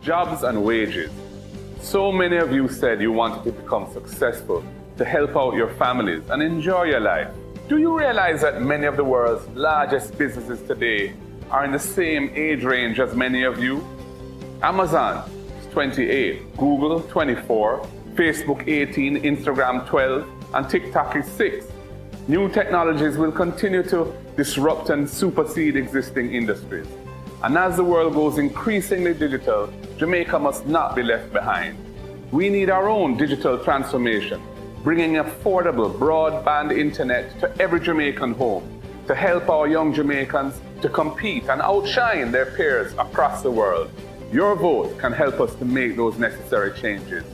jobs and wages. So many of you said you wanted to become successful, to help out your families and enjoy your life. Do you realize that many of the world's largest businesses today are in the same age range as many of you? Amazon is 28, Google 24, Facebook 18, Instagram 12, and TikTok is 6. New technologies will continue to disrupt and supersede existing industries. And as the world goes increasingly digital, Jamaica must not be left behind. We need our own digital transformation, bringing affordable broadband internet to every Jamaican home to help our young Jamaicans to compete and outshine their peers across the world. Your vote can help us to make those necessary changes.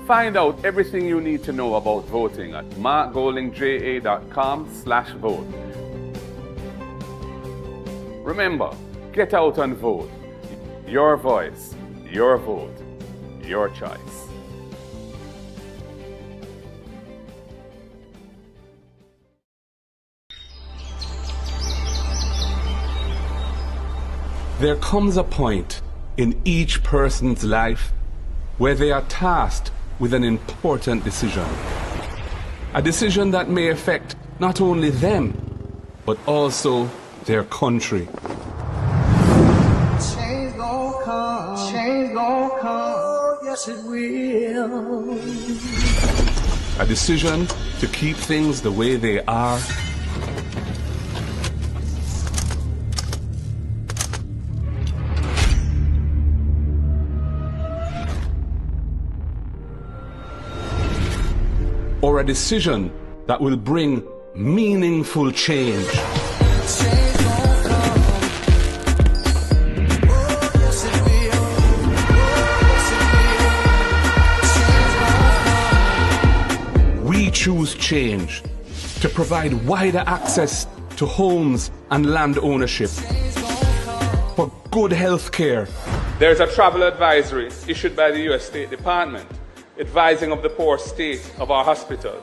Find out everything you need to know about voting at markgoldingja.com/vote. Remember, get out and vote. Your voice, your vote, your choice. There comes a point in each person's life where they are tasked with an important decision. A decision that may affect not only them, but also their country. Change gon' come, oh, yes it will. A decision to keep things the way they are, or a decision that will bring meaningful change. We choose change to provide wider access to homes and land ownership, for good health care. There's a travel advisory issued by the U.S. State Department advising of the poor state of our hospitals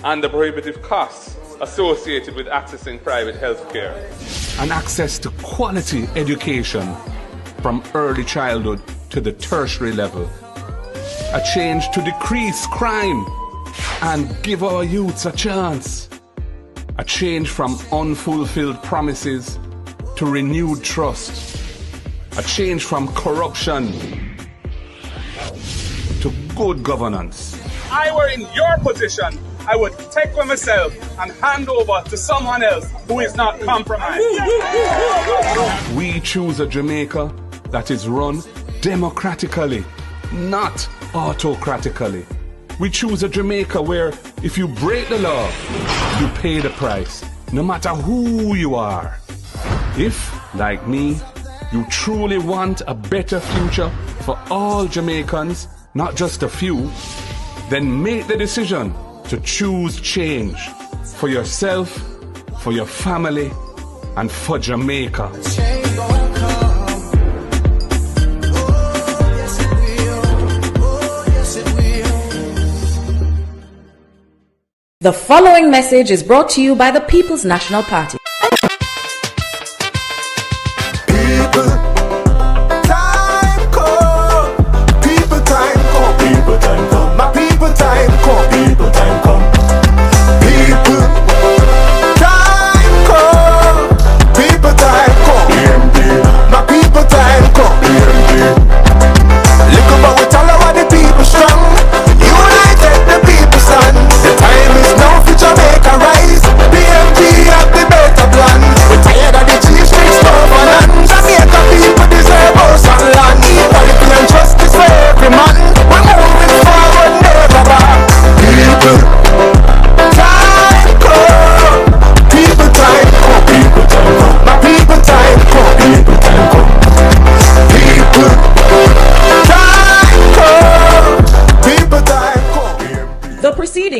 and the prohibitive costs associated with accessing private health care. And access to quality education from early childhood to the tertiary level. A change to decrease crime and give our youths a chance. A change from unfulfilled promises to renewed trust. A change from corruption to good governance. I were in your position, I would take for myself and hand over to someone else who is not compromised. We choose a Jamaica that is run democratically, not autocratically. We choose a Jamaica where if you break the law, you pay the price, no matter who you are. If, like me, you truly want a better future for all Jamaicans, not just a few, then make the decision to choose change for yourself, for your family, and for Jamaica. The following message is brought to you by the People's National Party.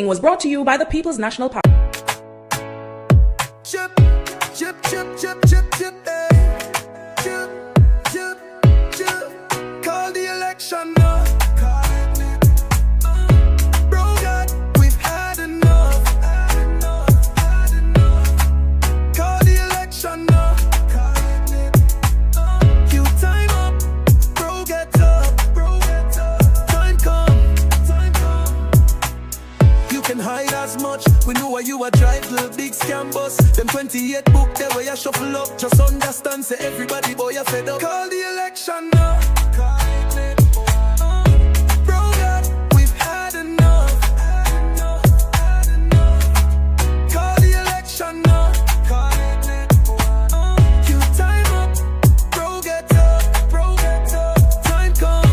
Was brought to you by the People's National Party. Chip, chip, chip, chip, chip, chip, chip, chip, chip. Call the election now. Bro, God, we've had enough. Call the election now. You time up, bro, get up. you a drive little big scam bus. Them 28 book there where you shuffle up. Just understand, say everybody boy you fed up. Call the election now. Bro God, we've had enough. Call the election now. You time up. Bro get up. Time come.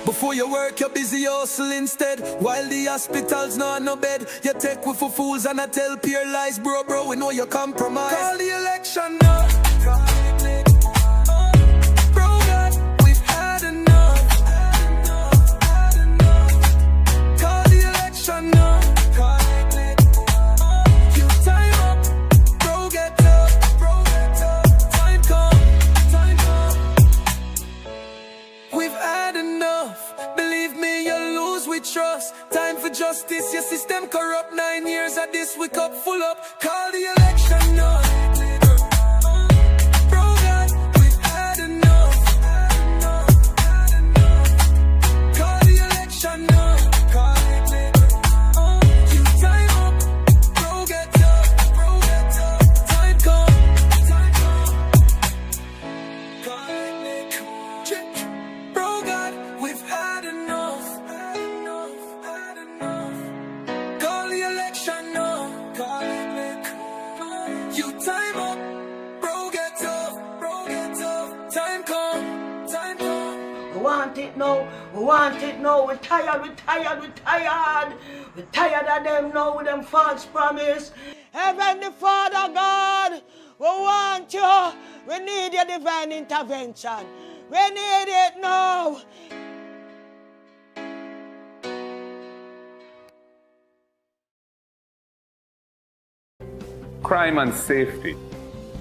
Before you work, you're busy hustle instead. While the hospitals not no bed, you take with for fools and I tell peer lies. Bro, we know you compromise. Call the election now. Bro, God, we've had enough. Call the election now. You time up. Bro, get up. Time come. We've had enough. Believe me, you'll lose with trust. Time for justice, your system corrupt. 9 years of this, we cup full up. Call the election now. Bro God, we've had enough. Call the election now. You time up. Bro get up. Time come. Bro God, we've had enough. Call the election now. You time up. Bro get up. Time come. We want it now. We're tired. We're tired of them now with them false promise. Heavenly Father God, we want you. We need your divine intervention. We need it now. Crime and safety.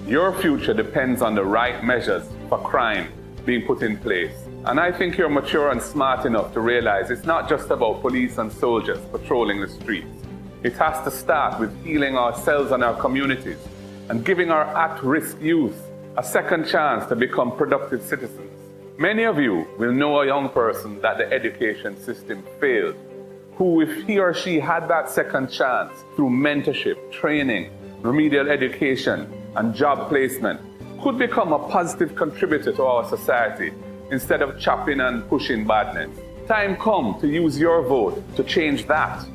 Your future depends on the right measures for crime being put in place. And I think you're mature and smart enough to realize it's not just about police and soldiers patrolling the streets. It has to start with healing ourselves and our communities and giving our at-risk youth a second chance to become productive citizens. Many of you will know a young person that the education system failed, who, if he or she had that second chance through mentorship, training, remedial education, and job placement, could become a positive contributor to our society instead of chopping and pushing badness. Time come to use your vote to change that.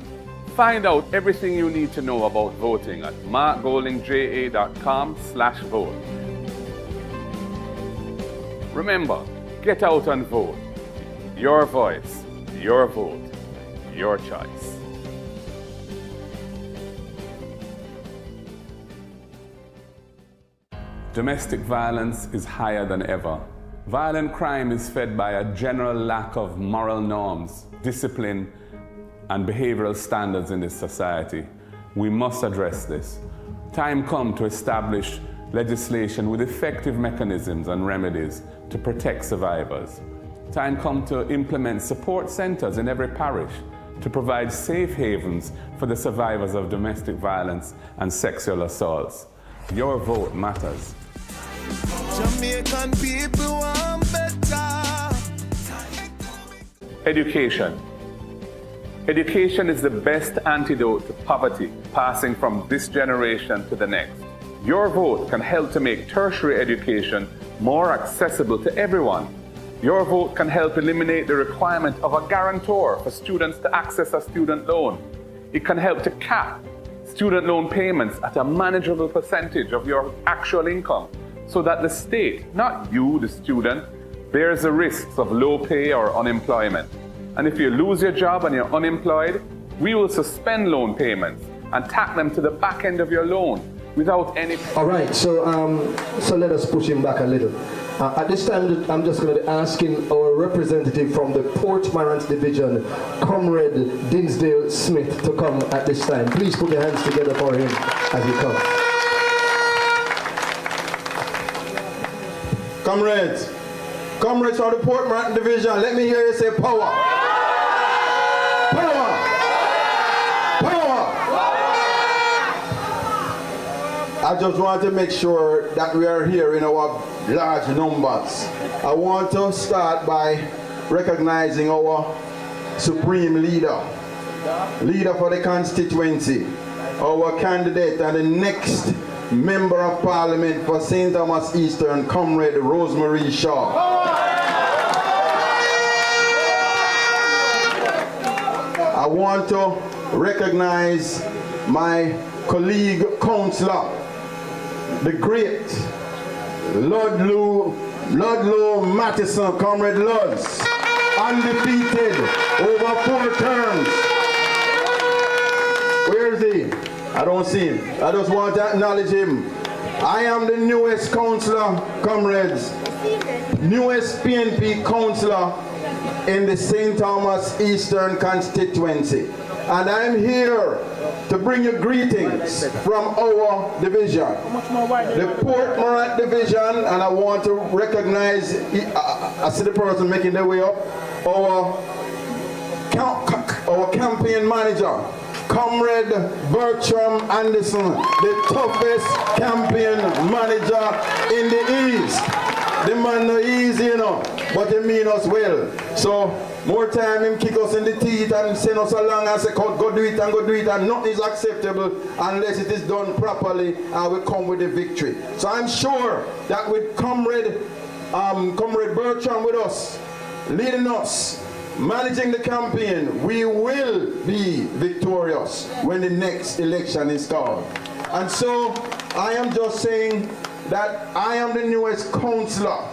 Find out everything you need to know about voting at markgoldingja.com/vote. Remember, get out and vote. Your voice, your vote, your choice. Domestic violence is higher than ever. Violent crime is fed by a general lack of moral norms, discipline, and behavioral standards in this society. We must address this. Time come to establish legislation with effective mechanisms and remedies to protect survivors. Time come to implement support centers in every parish to provide safe havens for the survivors of domestic violence and sexual assaults. Your vote matters. Jamaican people want better. Education. Education is the best antidote to poverty, passing from this generation to the next. Your vote can help to make tertiary education more accessible to everyone. Your vote can help eliminate the requirement of a guarantor for students to access a student loan. It can help to cap student loan payments at a manageable percentage of your actual income so that the state, not you, the student, bears the risks of low pay or unemployment. And if you lose your job and you're unemployed, we will suspend loan payments and tack them to the back end of your loan without any... All right, so let us push him back a little. At this time, I'm just going to be asking our representative from the Port Morant Division, Comrade Dinsdale Smith, to come at this time. Please put your hands together for him as he comes. Comrades from the Port Morant Division, let me hear you say power. Power. Power. I just want to make sure that we are here in our large numbers. I want to start by recognizing our supreme leader, leader for the constituency, our candidate and the next Member of Parliament for St. Thomas Eastern, Comrade Rosemary Shaw. I want to recognize my colleague councillor, the great Ludlow Mattison, Comrade Luds, undefeated over 4 terms. Where is he? I don't see him. I just want to acknowledge him. I am the newest councillor, comrades, newest PNP councillor in the St. Thomas Eastern constituency. And I'm here to bring you greetings from our division, the Port Morant division, and I want to recognize, I see the person making their way up, our campaign manager, Comrade Bertram Anderson, the toughest campaign manager in the East. The man no easy, you know, but he mean us well. So more time him kick us in the teeth and send us along and say, go do it, and nothing is acceptable unless it is done properly and we come with a victory. So I'm sure that with Comrade Bertram with us, leading us, managing the campaign, we will be victorious when the next election is called. And so I am just saying that I am the newest councillor,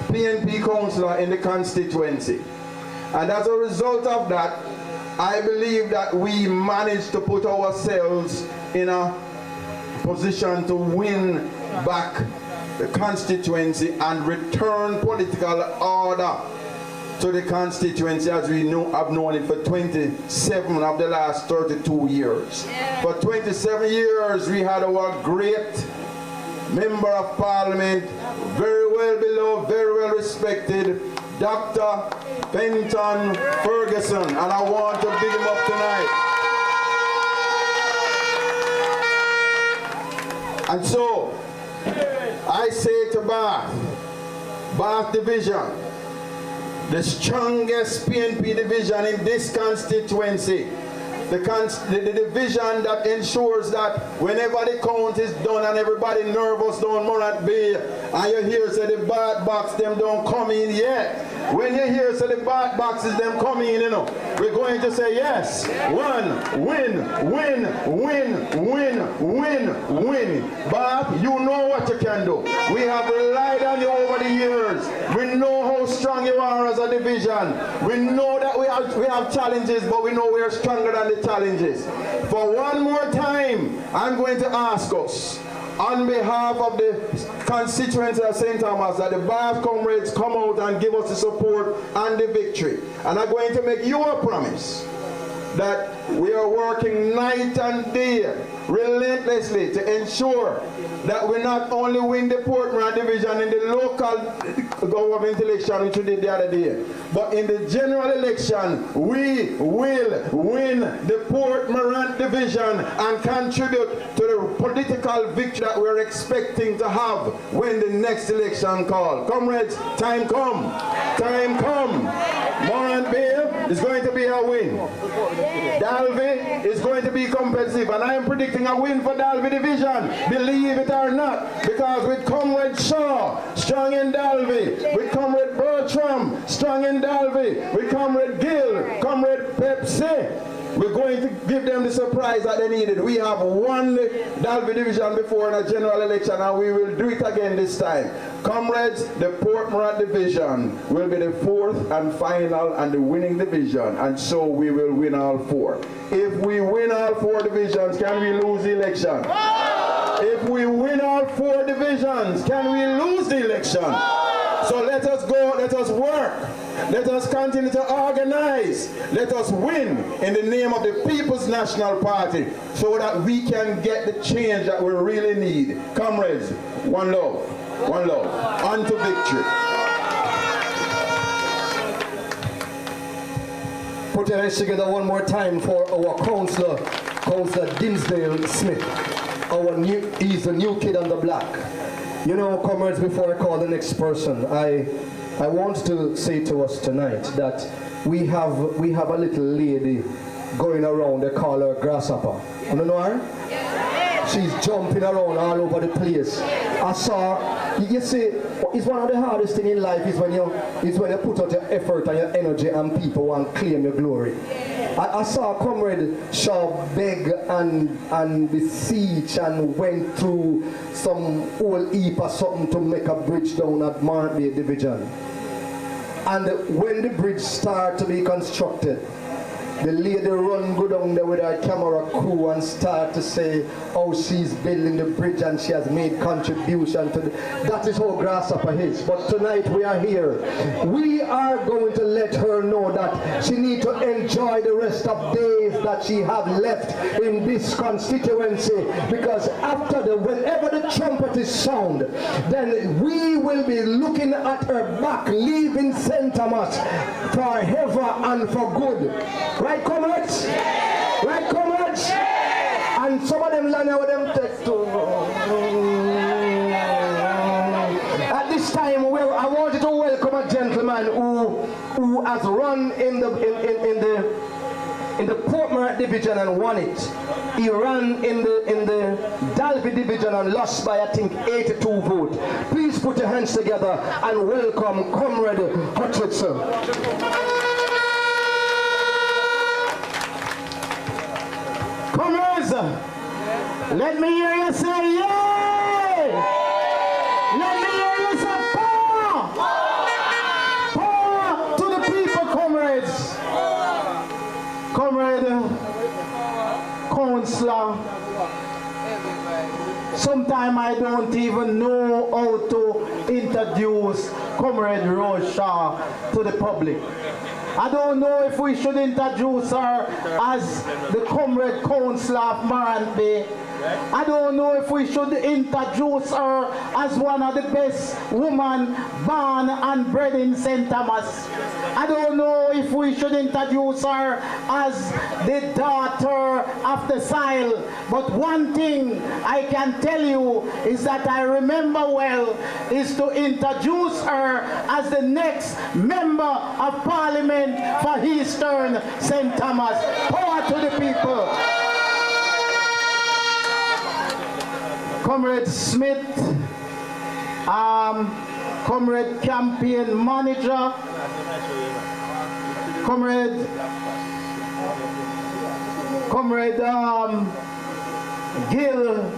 PNP councillor in the constituency. And as a result of that, I believe that we managed to put ourselves in a position to win back the constituency and return political order to the constituency as we have known it for 27 of the last 32 years. Yeah. For 27 years we had our great Member of Parliament, very well beloved, very well respected, Dr. Fenton Ferguson, and I want to big him up tonight. And so, I say to Bath Division, the strongest PNP division in this constituency, the division that ensures that whenever the count is done and everybody nervous down Morant Bay, and you hear say the ballot box them don't come in yet. When you hear say the ballot boxes them come in, you know, we're going to say yes. Win. But you know what you can do. We have relied on you over the years. We know how strong you are as a division. We know that we have challenges, but we know we are stronger than the challenges. For one more time, I'm going to ask us, on behalf of the constituency of St. Thomas, that the Bath comrades come out and give us the support and the victory. And I'm going to make you a promise that we are working night and day, relentlessly, to ensure that we not only win the Port Morant division in the local government election, which we did the other day, but in the general election, we will win the Port Morant division and contribute to the political victory that we're expecting to have when the next election call. Comrades, time come. Time come. Morant Bay is going to be a win. Dalby is going to be competitive, and I am predicting a win for Dalby division. Believe it or not, because with Comrade Shaw, strong in Dalby, with Comrade Bertram, strong in Dalby, with Comrade Gill, Comrade Pepsi, we're going to give them the surprise that they needed. We have won the Dalby division before in a general election, and we will do it again this time. Comrades, the Port Morant division will be the 4th and final and the winning division, and so we will win all 4. If we win all 4 divisions, can we lose the election? If we win all 4 divisions, can we lose the election? So let us go, let us work, let us continue to organize, let us win in the name of the People's National Party so that we can get the change that we really need. Comrades, one love, on to victory. Put your hands together one more time for our Councillor Dinsdale Smith. He's the new kid on the block. You know, comrades, before I call the next person, I want to say to us tonight that we have a little lady going around. They call her Grasshopper. You know her? She's jumping around all over the place. I saw, you see, it's one of the hardest things in life is when you put out your effort and your energy and people want to claim your glory. I saw Comrade Shaw beg and beseech and went through some old heap or something to make a bridge down at Mark Bay Division. And when the bridge started to be constructed, the lady run go down there with her camera crew and start to say how she's building the bridge and she has made contribution to that is how Grasshopper is. But tonight we are here. We are going to let her know that she needs to enjoy the rest of days that she have left in this constituency, because whenever the trumpet is sound, then we will be looking at her back, leaving St. Thomas forever and for good. Right, comrades? Right, comrades? And some of them learn how them text too. At this time, I want you to welcome a gentleman who has run in the Portmore division and won it. He ran in the Dalby division and lost by I think 82 votes. Please put your hands together and welcome Comrade Hutchinson. Comrades, let me hear you say yay! Let me hear you say power! Power to the people, comrades! Comrade, Councillor, sometimes I don't even know how to introduce Comrade Rosha to the public. I don't know if we should introduce her as the Comrade Councillor of Morant Bay. I don't know if we should introduce her as one of the best women born and bred in St. Thomas. I don't know if we should introduce her as the daughter of the soil. But one thing I can tell you is that I remember well is to introduce her as the next member of Parliament for Eastern St. Thomas. Power to the people. Comrade Smith, Comrade Campaign Manager, Comrade Gill.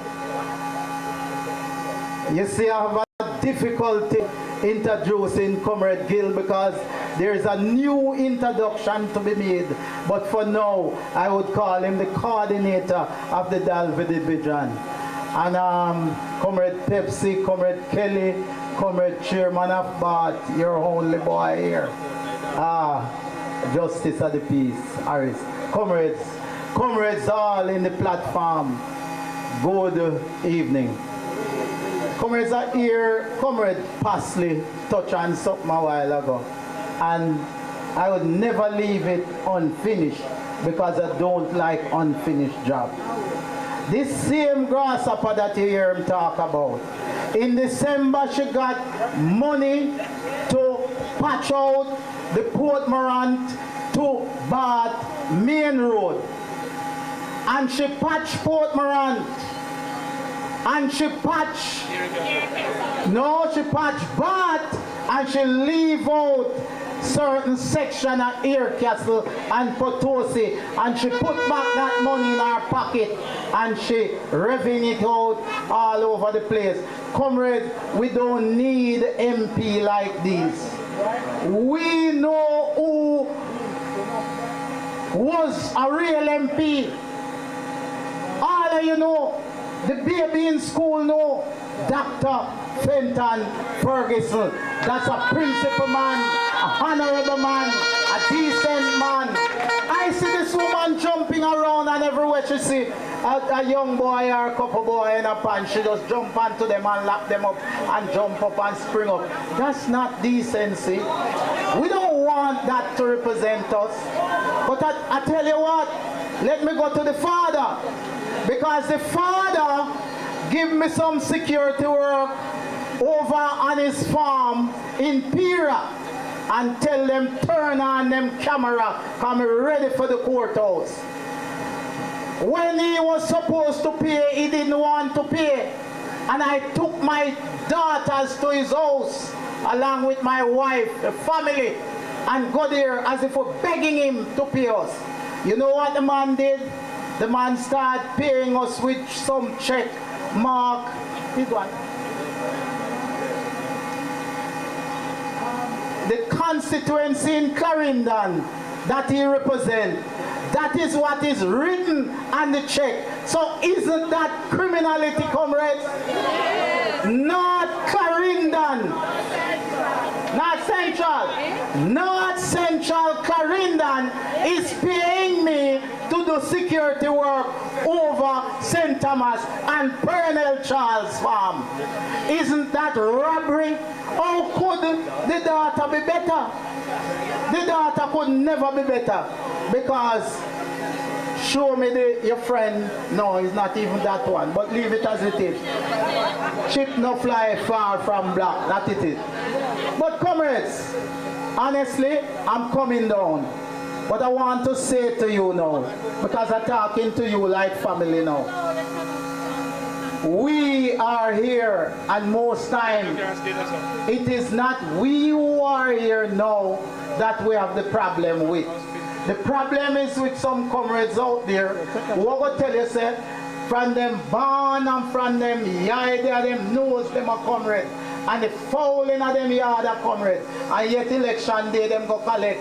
You see, I have a difficulty introducing Comrade Gill because there is a new introduction to be made. But for now, I would call him the coordinator of the Dalby Division. And Comrade Pepsi, Comrade Kelly, Comrade Chairman of Bath, your only boy here. Justice of the Peace, Harris. Comrades all in the platform, good evening. Comrades are here. Comrade Pasley touched on something a while ago. And I would never leave it unfinished because I don't like unfinished job. This same Grasshopper that you hear him talk about, in December she got money to patch out the Port Morant to Bath main road. And she patched Port Morant. And she patched, she patched Bath, and she leave out certain section at Aircastle and Potosi, and she put back that money in her pocket and she revving it out all over the place. Comrade, we don't need MP like this. We know who was a real MP. All of you know, the baby in school know Dr. Fenton Ferguson. That's a principal man, a honorable man, a decent man. I see this woman jumping around and everywhere she see a young boy or a couple boy in a pants, she just jump onto them and lap them up and jump up and spring up. That's not decency. We don't want that to represent us. But I tell you what, let me go to the father. Because the father give me some security work over on his farm in Pira. and tell them turn on them camera, come ready for the courthouse. When he was supposed to pay, he didn't want to pay. And I took my daughters to his house along with my wife, the family, and go there as if we're begging him to pay us. You know what the man did? The man started paying us with some check mark. This one. The constituency in Clarendon that he represents. That is what is written on the check. So isn't that criminality, comrades? Yes. Not Clarendon. Not Central. Not Central. Clarendon is paying me to do security work over St. Thomas and Pernell Charles Farm. Isn't that robbery? How could the data be better? The data could never be better, because show me your friend. No, it's not even that one, but leave it as it is. Chip no fly far from black, that it is. But comrades, honestly, I'm coming down. But I want to say to you now, because I'm talking to you like family now. We are here, and most time it is not we who are here now that we have the problem with. The problem is with some comrades out there who are going to tell you, say, from them born and from them yard, them knows them a comrade, and the fouling of them yard a comrade, and yet election day them go collect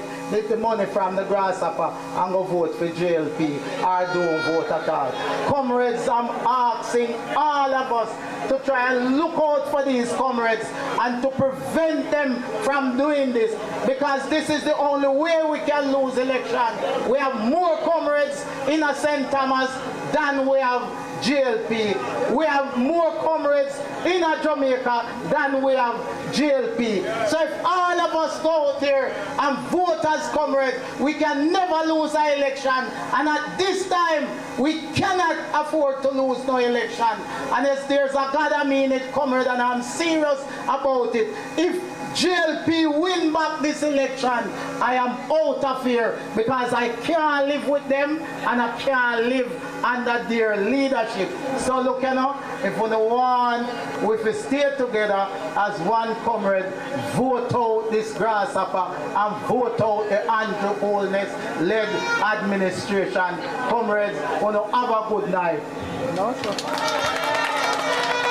the money from the grasshopper and go vote for JLP or don't vote at all. Comrades, I'm asking all of us to try and look out for these comrades and to prevent them from doing this, because this is the only way we can lose election. We have more comrades in a St. Thomas than we have JLP. We have more comrades in a Jamaica than we have JLP. So if all of us go out there and vote as comrades, we can never lose an election. And at this time, we cannot afford to lose no election. And as there's a God I mean it, comrade, and I'm serious about it. If JLP win back this election, I am out of here, because I can't live with them and I can't live under their leadership. So look, you know, if we want, if we stay together as one comrade, vote out this grasshopper and vote out the Andrew Holness-led administration. Comrades, we want to have a good night.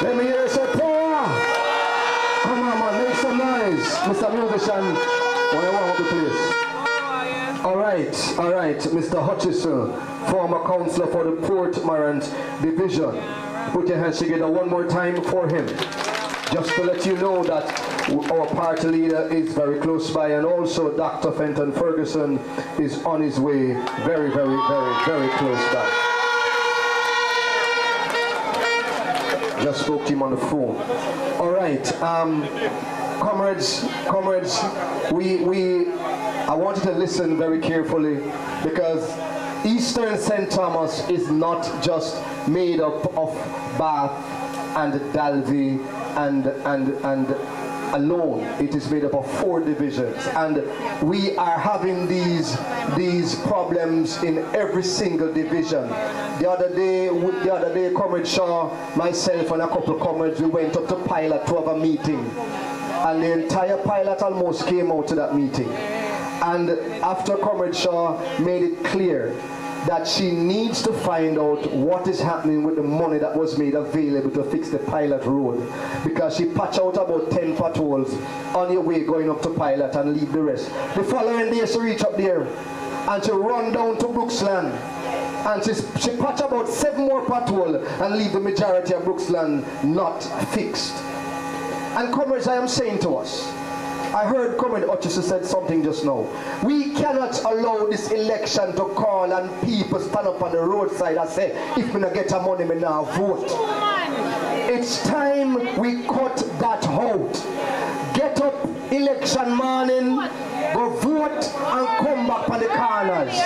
Let me hear some power. Come on, man, make some noise. Mr. Musician, when I want the place. All right, Mr. Hutchison, former councillor for the Port Morant Division. Put your hands together one more time for him. Just to let you know that our party leader is very close by, and also Dr. Fenton Ferguson is on his way very, very, very, very close by. Just spoke to him on the phone. All right, comrades, I want you to listen very carefully, because Eastern St. Thomas is not just made up of Bath and Dalvey and alone. It is made up of 4 divisions, and we are having these problems in every single division. The other day, Comrade Shaw, myself, and a couple of comrades, we went up to Pilot to have a meeting, and the entire Pilot almost came out to that meeting. And after Comrade Shaw made it clear that she needs to find out what is happening with the money that was made available to fix the Pilot road, because she patched out about 10 potholes on your way going up to Pilot and leave the rest. The following day she reached up there and she run down to Brooksland, and she patched about 7 more potholes and leave the majority of Brooksland not fixed. And comrades, I am saying to us, I heard Comrade Hutchison said something just now. We cannot allow this election to call and people stand up on the roadside and say, if we not get our money, we now vote. It's time we cut that out. Get up election morning, go vote and come back on the corners.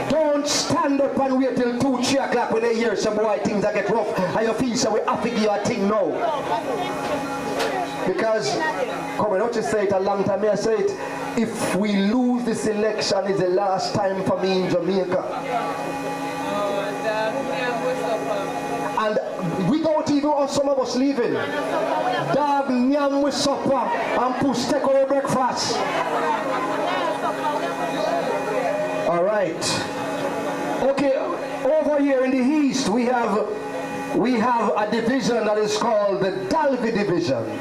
Don't stand up and wait till 2, 3 o'clock when they hear some boy things that get rough and you feel so we have to give you a thing now. Because, come on, don't you say it a long time, I say it, if we lose this election, it's the last time for me in Jamaica. And without even some of us leaving, dog nyam with supper and push take our breakfast. All right. Okay, over here in the east, we have a division that is called the Dalby division.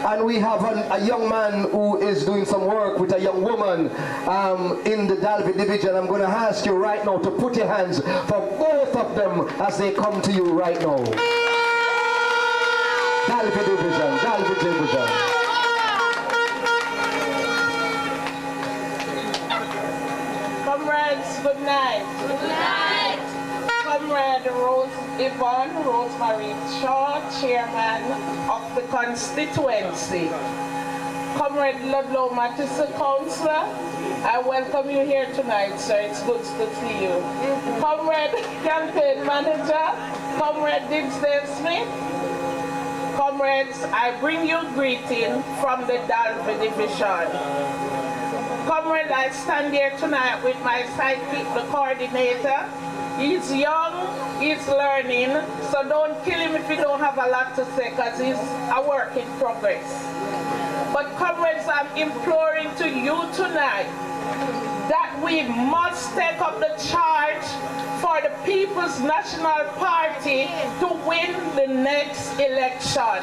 And we have a young man who is doing some work with a young woman in the Dalby division. I'm going to ask you right now to put your hands for both of them as they come to you right now. Dalby division, Dalby division. Comrades, good night. Good night. Comrade Rosemary Shaw, Chairman of the constituency. Comrade Ludlow Mattison, Councillor, I welcome you here tonight, sir. It's good to see you. Comrade Campaign Manager, Comrade Dinsdale Smith. Comrades, I bring you greeting from the Dalby Division. Comrade, I stand here tonight with my sidekick, the coordinator. He's young, he's learning, so don't kill him if you don't have a lot to say, because he's a work in progress. But comrades, I'm imploring to you tonight that we must take up the charge for the People's National Party to win the next election.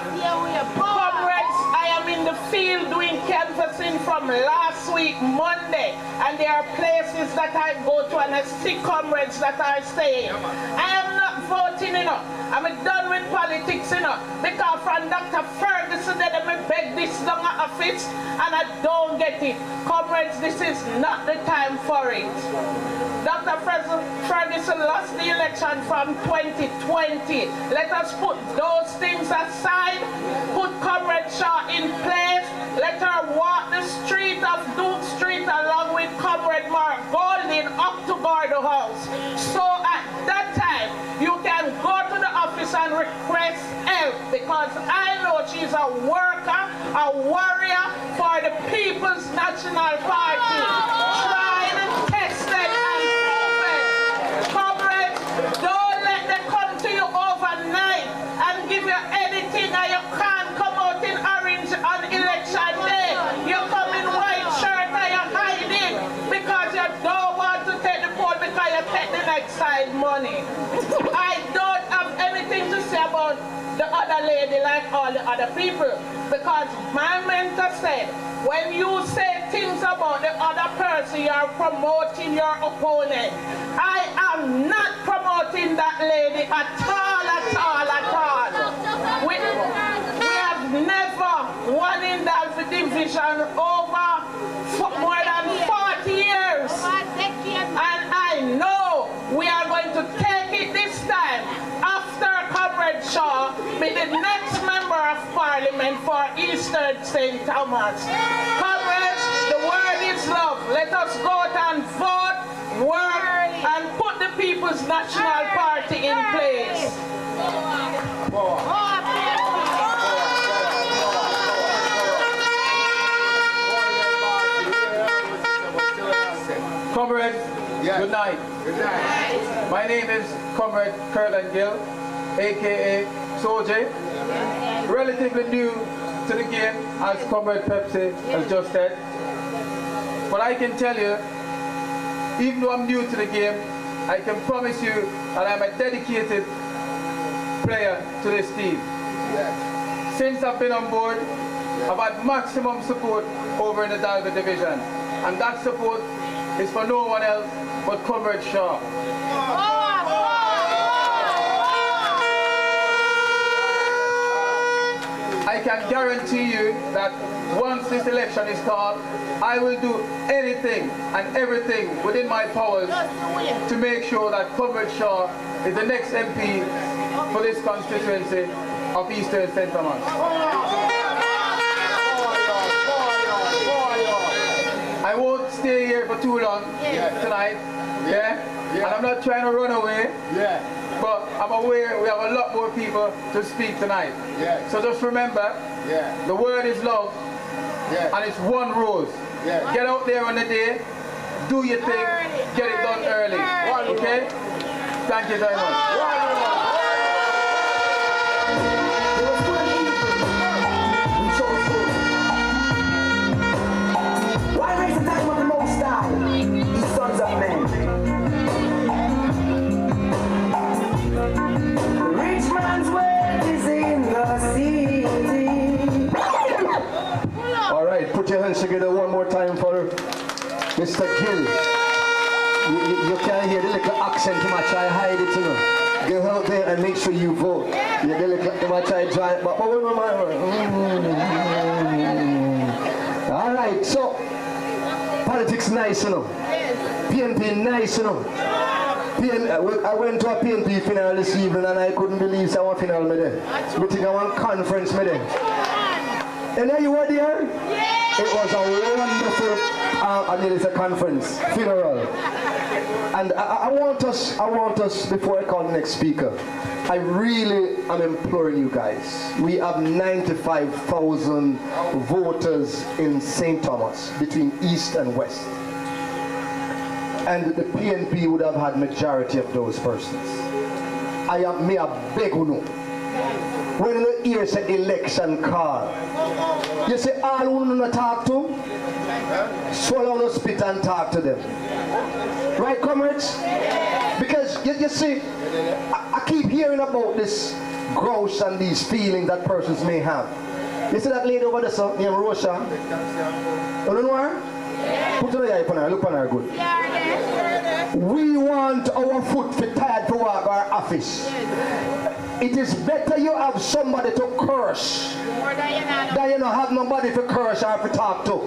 Comrades, I am in the field doing canvassing from last week, Monday, and there are places that I go to and I see comrades that are saying, I am not voting enough. I'm done with politics enough. Because from Dr. Ferguson, they beg this down at office and I don't get it. Comrades, this is not the time for it. Dr. Ferguson lost the election from 2020. Let us put those things aside, put Comrade Shaw in place, let her walk the street of Duke Street along with Comrade Mark Golding up to Gordo House. So at that time, you can go to the office and request help, because I know she's a worker, a warrior for the People's National Party. Tried, tested, and proven. Comrades, don't let them come to you overnight and give you anything and you can't come out in orange on election day. You come in white shirt and you're hiding because you don't want to take the poll because you take the next side money. I don't have anything to say about the other lady like all the other people, because my mentor said, when you say things about the other person, you are promoting your opponent. I am not promoting that lady at all, at all, at all. We have never won in that division over more than 40 years. And I know we are going to take it this time after Comrade Shaw be the next member of Parliament for Eastern St. Thomas. Comrades, the word is love. Let us go out and vote, work, and put the People's National Party in place. Comrades, good night. Good night. My name is Comrade Curlin Gill, aka Soje. Relatively new to the game, as Comrade Pepsi has just said. But I can tell you, even though I'm new to the game, I can promise you that I'm a dedicated player to this team. Since I've been on board, I've had maximum support over in the Dalby division. And that support is for no one else but Comrade Shaw. I can guarantee you that once this election is called, I will do anything and everything within my powers to make sure that Comrade Shaw is the next MP for this constituency of Eastern St. Thomas. I I won't stay here for too long tonight. Yeah? And I'm not trying to run away. But I'm aware we have a lot more people to speak tonight. So just remember, the word is love, and it's one rose. Get out there on the day, do your thing, get it done early. Okay? Thank you very much. Put your hands together one more time for Mr. Gill. You can hear the little accent, you might try hide it, you know. Go out there and make sure you vote. You might try drive, but alright, so politics nice, you know. PNP nice, you know. I went to a PNP final this evening and I couldn't believe I was final me there. We think I want conference me there. And then you were there? It was a wonderful, it's a conference, funeral. And I want us, before I call the next speaker, I really am imploring you guys. We have 95,000 voters in St. Thomas, between East and West. And the PNP would have had majority of those persons. May I beg you know. When you hear say election call, you say all who want to talk to, swallow the spit and talk to them. Right, comrades? Because you see, I keep hearing about this grouse and these feelings that persons may have. You see that lady over there, so, named Rosha? You don't know her? Put your eye on her, look on her good. We want our foot to tired to walk our office. It is better you have somebody to curse than you not have nobody to curse or to talk to.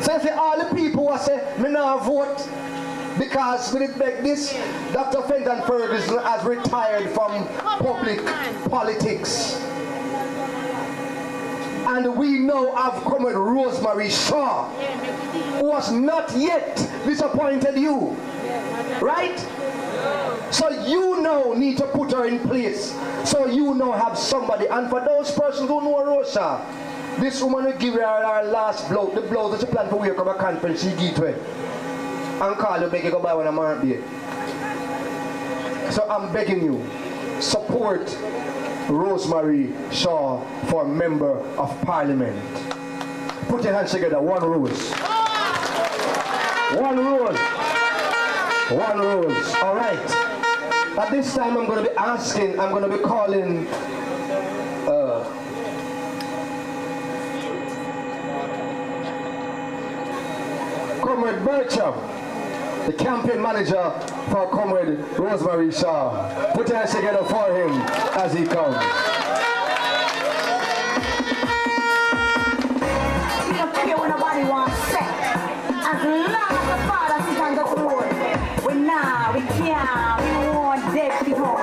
So I say all the people who say, me not vote because we did make this, Dr. Fenton Ferguson has retired from public politics. And we now have come with Rosemary Shaw, who has not yet disappointed you. Right? So you now need to put her in place. So you now have somebody. And for those persons who know Rosa, this woman will give her her last blow. The blow that she planned for wear come a conference, she give to her. And call you, beg you go buy when I'm on here. So I'm begging you, support Rosemary Shaw for Member of Parliament. Put your hands together, one rose. One rose. One rose. All right. At this time, I'm going to be asking, I'm going to be calling Comrade Bertram, the campaign manager for Comrade Rosemary Shaw. Put your hands together for him as he comes. We don't care what nobody wants to say. As long as the father sits on the throne, we now, we can't, we want dead people.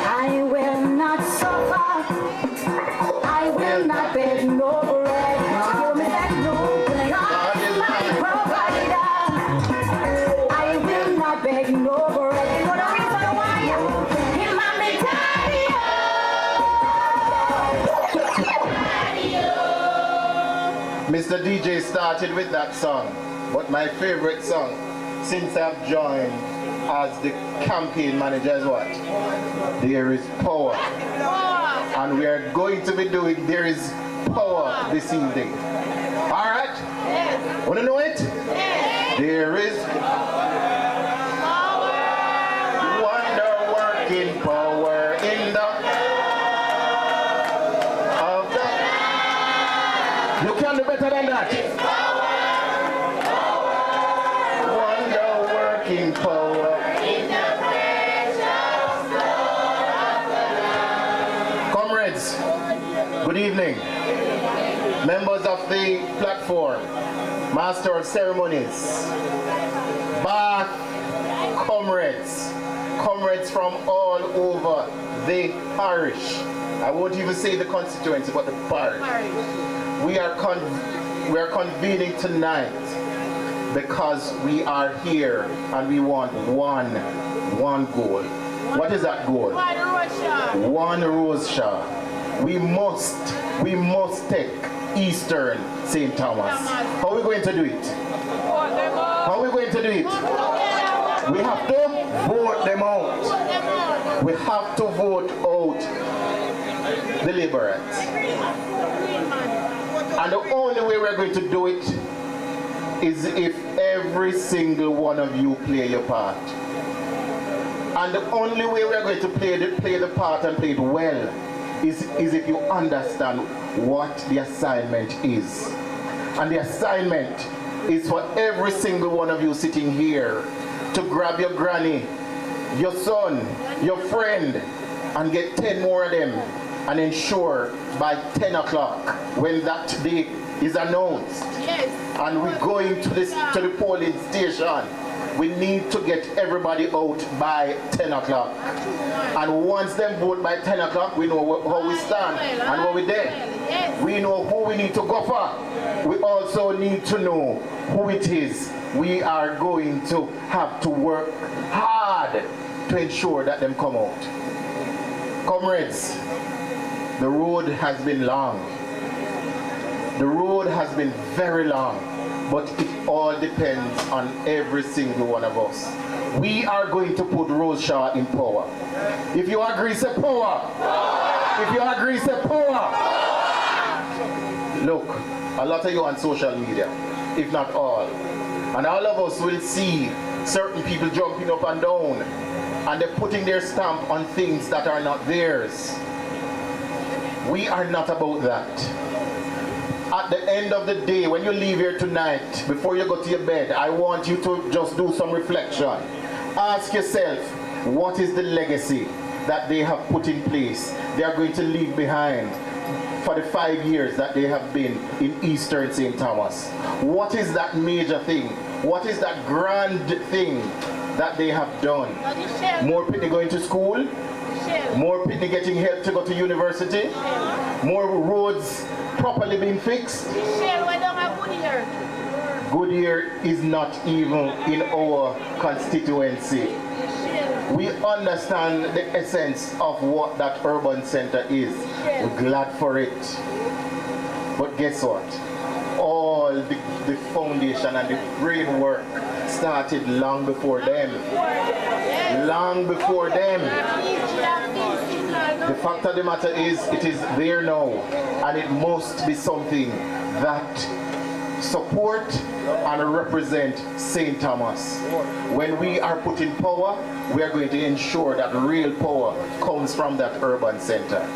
I will not suffer. I will not beg no bread. You may beg no bread. God is my provider. I will not beg no bread. You know the reason why? Him and me daddy. Mr. DJ started with that song, but my favorite song since I've joined as the campaign manager is what? There is power. And we are going to be doing There is Power this evening. Alright? Yes. Want to know it? Yes. There is power. Wonder working power in the of the. You can do better than that. Wonder working power. Good evening, members of the platform, Master of Ceremonies, Bath comrades, comrades from all over the parish, I won't even say the constituency, but the parish. We are convening tonight because we are here and we want one goal. What is that goal? One Rose Shaw. We must take Eastern St. Thomas. How are we going to do it? How are we going to do it? We have to vote them out. We have to vote out the Liberates. And the only way we're going to do it is if every single one of you play your part. And the only way we're going to play the part and play it well is if you understand what the assignment is. And the assignment is for every single one of you sitting here to grab your granny, your son, your friend, and get 10 more of them and ensure by 10 o'clock when that day is announced and we're going to the polling station, we need to get everybody out by 10 o'clock. And once them vote by 10 o'clock, we know how we stand and where we're there. We know who we need to go for. We also need to know who it is we are going to have to work hard to ensure that them come out. Comrades, the road has been long. The road has been very long, but it all depends on every single one of us. We are going to put Rose Shaw in power. If you agree, say power. If you agree, say power. Look, a lot of you on social media, if not all, and all of us will see certain people jumping up and down and they're putting their stamp on things that are not theirs. We are not about that. At the end of the day, when you leave here tonight, before you go to your bed, I want you to just do some reflection. Ask yourself, what is the legacy that they have put in place, they are going to leave behind for the 5 years that they have been in Eastern St. Thomas? What is that major thing? What is that grand thing that they have done? More people going to school? More people getting help to go to university? More roads properly being fixed? Goodyear is not even in our constituency. We understand the essence of what that urban center is. We're glad for it. But guess what? All the foundation and the brain work started long before them. Long before them. The fact of the matter is, it is there now, and it must be something that support and represent St. Thomas. When we are put in power, we are going to ensure that real power comes from that urban center.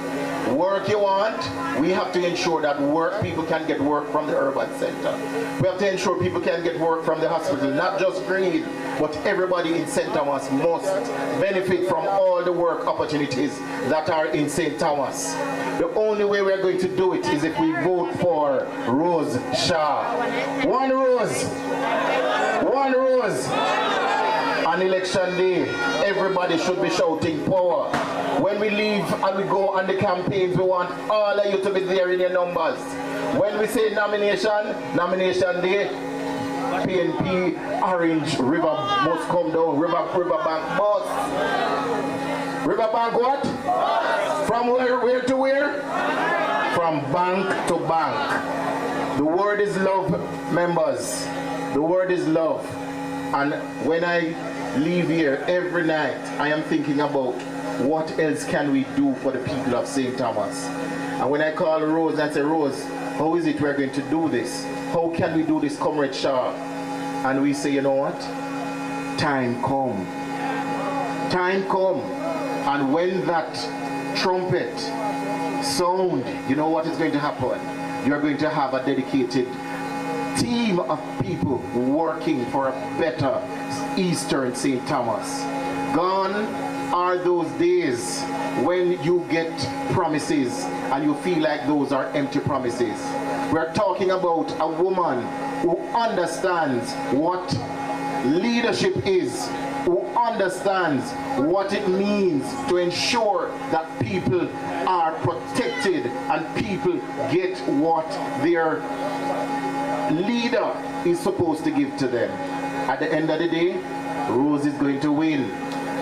Work you want, we have to ensure that people can get work from the urban center. We have to ensure people can get work from the hospital, not just Green, but everybody in St. Thomas must benefit from all the work opportunities that are in St. Thomas. The only way we're going to do it is if we vote for Rose Shaw. One Rose. One Rose. On election day, everybody should be shouting power. When we leave and we go on the campaigns, we want all of you to be there in your numbers. When we say nomination day, PNP, Orange, River must come down. Riverbank must. Riverbank what? From where to where? From bank to bank. The word is love, members. The word is love. And when I leave here every night, I am thinking about what else can we do for the people of St. Thomas. And when I call Rose and say, Rose, how is it we're going to do this? How can we do this, Comrade Shaw? And we say, you know what? Time come. Time come. And when that trumpet sound, you know what is going to happen? You're going to have a dedicated team of people working for a better Eastern St. Thomas. Gone are those days when you get promises and you feel like those are empty promises. We're talking about a woman who understands what leadership is, who understands what it means to ensure that people are protected and people get what their leader is supposed to give to them. At the end of the day, Rose is going to win,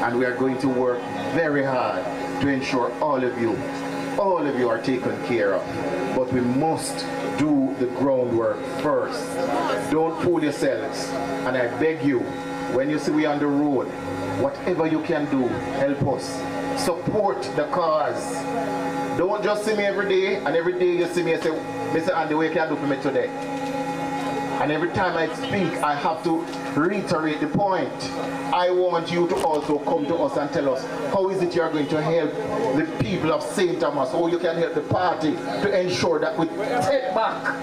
and we are going to work very hard to ensure all of you are taken care of. But we must do the groundwork first. Don't fool yourselves. And I beg you, when you see we on the road, whatever you can do, help us. Support the cause. Don't just see me every day, and every day you see me and say, Mr. Andy, what can you do for me today? And every time I speak, I have to reiterate the point. I want you to also come to us and tell us, how is it you are going to help the people of St. Thomas, or you can help the party to ensure that we take back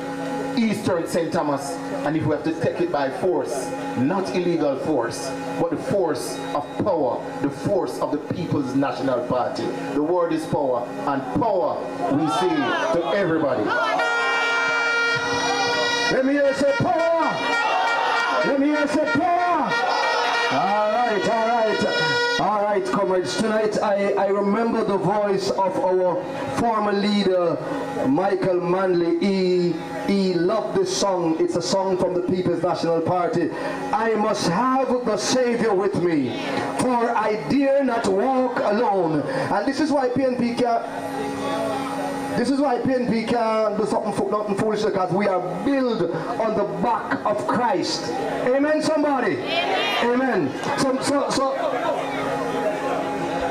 Eastern St. Thomas, and if we have to take it by force, not illegal force, but the force of power, the force of the People's National Party. The word is power, and power we say to everybody. Let me hear say power. Let me hear say power. All right, comrades. Tonight I remember the voice of our former leader, Michael Manley. He loved this song. It's a song from the People's National Party. I must have the Savior with me, for I dare not walk alone. And this is why PNP can't do something foolish, because we are built on the back of Christ. Amen, somebody? Amen. So,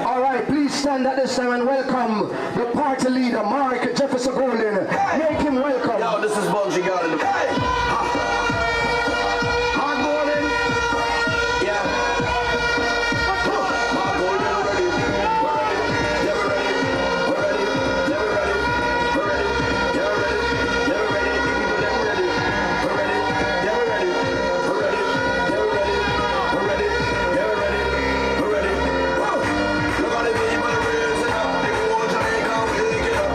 all right, please stand at this time and welcome the party leader, Mark Jefferson Golden. Make him welcome. Yo, this is Bugsy Garden. Mark Golden. Yeah. Mark Golden, we're ready. We're ready. We're ready. We're ready. We're ready. We're ready. We're ready. We're ready. We're ready. We're ready. We're ready. We're ready. We're ready. We're ready. We're ready. Whoa! Look at the people raising up. The whole Jamaica waking up.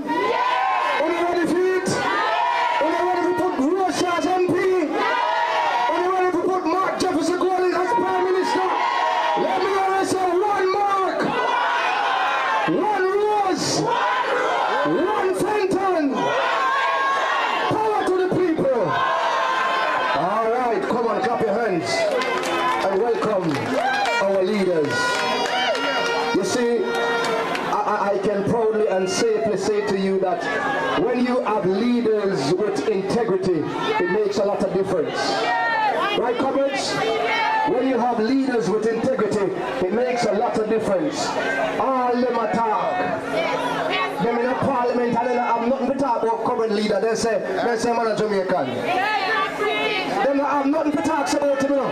Are you ready for it? Are you ready to put Russia as MP? Are you ready to put Mark Jefferson Gordon as Prime Minister? Let me know I say one Mark, one Rose, one Fenton. Power to the people. All right, come on, clap your hands and welcome our leaders. You see, I can proudly and safely say to you that when you have leaders with integrity, it makes a lot of difference. Right, comrades? When you have leaders with integrity, it makes a lot of difference. All them attack. Them in the parliament and then I'm nothing to talk about current leader. They say man a Jamaican. Them have nothing to talk about him, you know.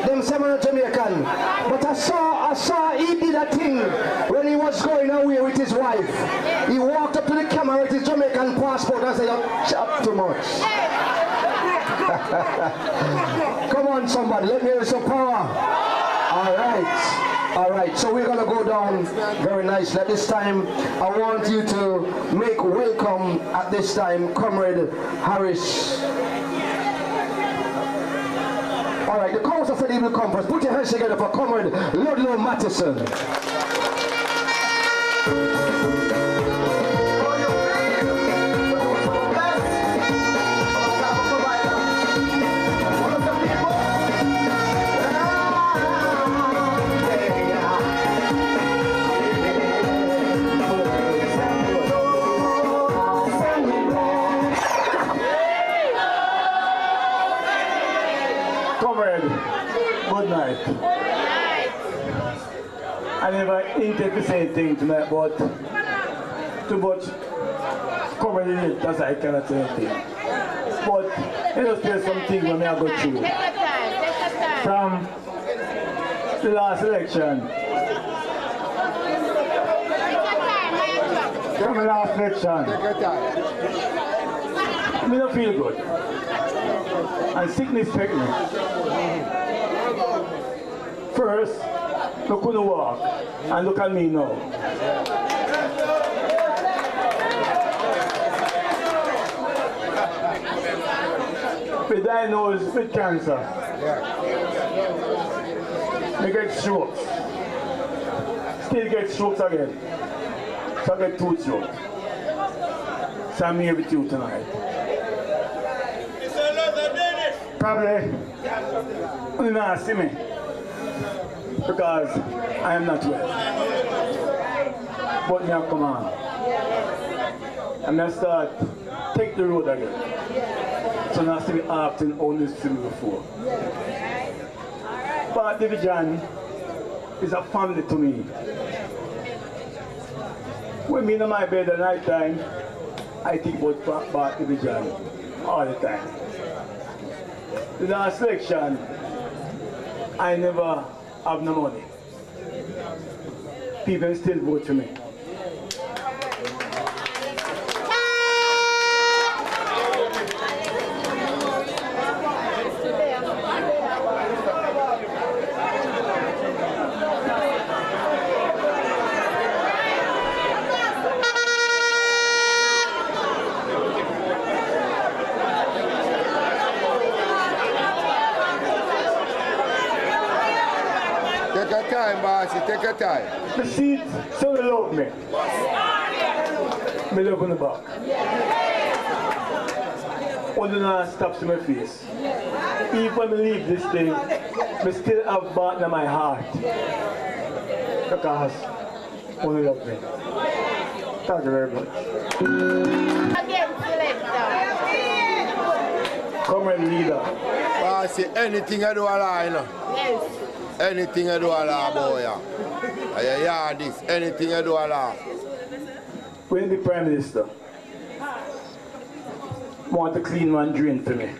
Them say man a Jamaican. But I saw he did a thing when he was going away with his wife. He walked up to the camera with his Jamaican passport and said, "You chat too much." Come on, somebody, let me hear some power. All right, so we're gonna go down very nicely. At this time, I want you to make welcome at this time, Comrade Harris. All right, the Council for the Evening Conference, put your hands together for Comrade Ludlow Mattison. Good night. I never intended to say anything tonight, but too much covered in it, that's why I cannot say anything. But let us hear some things when I go through. From the last election. From the last election. I don't feel good. And sickness took me. First, I couldn't walk, and look at me now. Be diagnosed with cancer. I get strokes. Still get strokes again. So I get 2 strokes. So I'm here with you tonight. Probably, you not see me. Because I am not well. But now come on. I'm going to start, take the road again. So now see me often, only see me before. But Division is a family to me. When me in my bed at night time, I think about Division all the time. The last election, I never have no money. People still vote for me. Take your time, bossy, take your time. The seat, so they love me. Me love on the back. When the last stops in my face. Even when I leave this thing, I still have back in my heart. Because only love me. Thank you very much. Comrade leader. Bossy, anything I do a lie, you know. Yes. Anything I do a lie, boy. Yeah, this, anything I do a lie. When the Prime Minister want to clean one drain for me,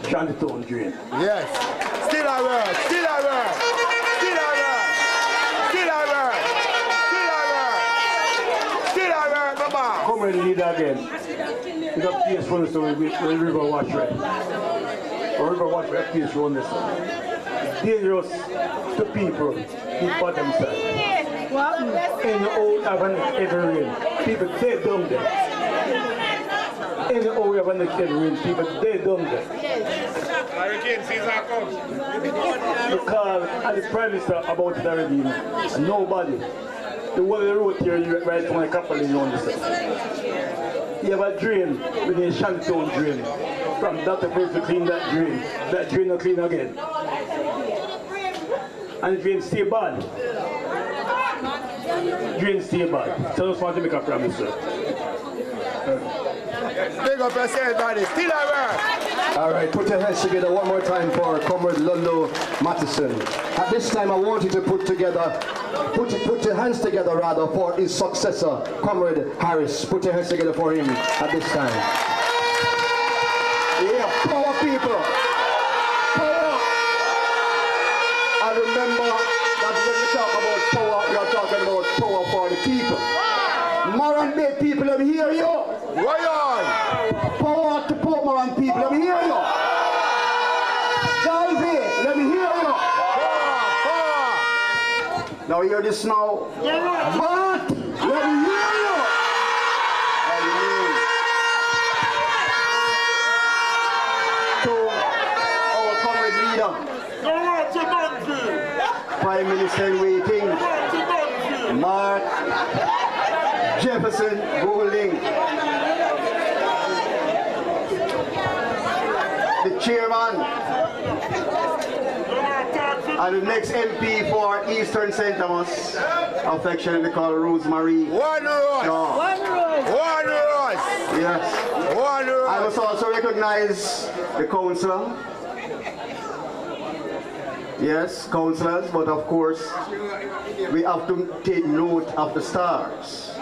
Shantytown drain. Yes. Still a work, still a work, still a work, still a work, still a work, Baba. Comrade leader again. It's a place for us when the river wash right. Or river wash right, place run this. Dangerous to people who put themselves. In the old Havana every rain, people dead down there. In the old Havana every rain, people dead down there. Hurricane season comes. You call at the Prime Minister about it already, you know, and nobody. The one of the road here, you right from the couple in you have a drain within Shantown drain. From that place to clean that drain will clean again. And the drain stay bad. Drain stay bad. So I just want to make a promise, sir. Big up yourself, buddy. Still at work. All right, put your hands together one more time for Comrade Lolo Matheson. At this time, I want you to put your hands together rather for his successor, Comrade Harris. Put your hands together for him at this time. Yeah, power people. Power. And remember that when we talk about power, we are talking about power for the people. Moran Bay people, let me hear you. Royal. Power to Port Moran people, let me hear you. Galvey, let me hear you. Power. Now hear this now. But let me hear you. To our comrade leader, Prime Minister in waiting, Mark Jefferson Golding, the chairman and the next MP for Eastern St. Thomas, affectionately called Rosemary. One Rose! No. One Rose! One Rose! Yes. One Rose! I must also recognize the councillor. Yes, councillors, but of course, we have to take note of the stars.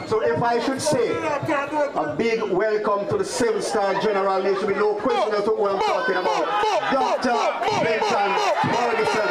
So if I should say a big welcome to the 7-star general, there should be no question as to what I'm talking about. Dr. Benton Ferguson.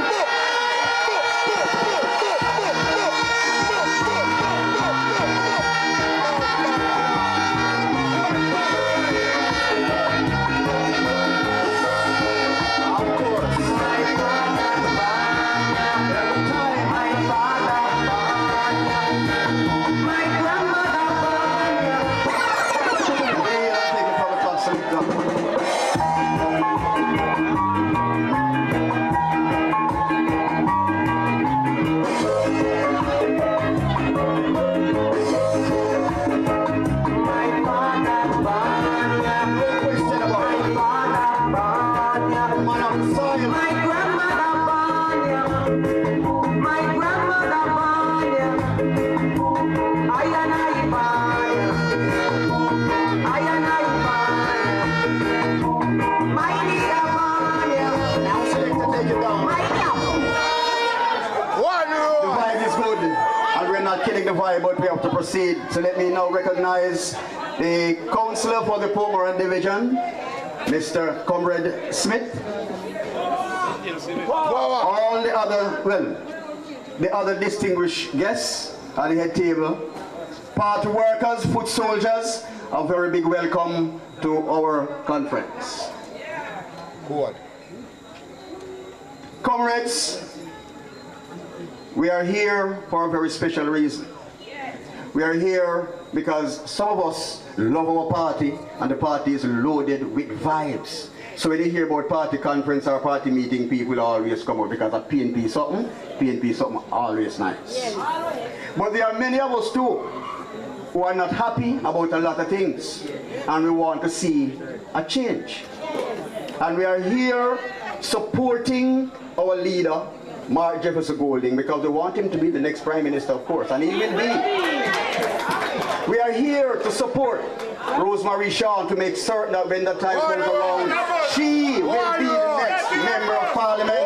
The vibe, but we have to proceed. So let me now recognize the councillor for the Port Moran Division, Mr. Comrade Smith. All the other, well, the other distinguished guests at the head table, party workers, foot soldiers, a very big welcome to our conference. Good. Comrades, we are here for a very special reason. We are here because some of us love our party, and the party is loaded with vibes. So when you hear about party conference or party meeting, people always come out because of PNP something always nice. Yes. But there are many of us too who are not happy about a lot of things, and we want to see a change. And we are here supporting our leader, Mark Jefferson Golding, because we want him to be the next Prime Minister, of course, and he will be. We are here to support Rosemary Shawn to make certain that when the time comes around, she will be the next Member of Parliament.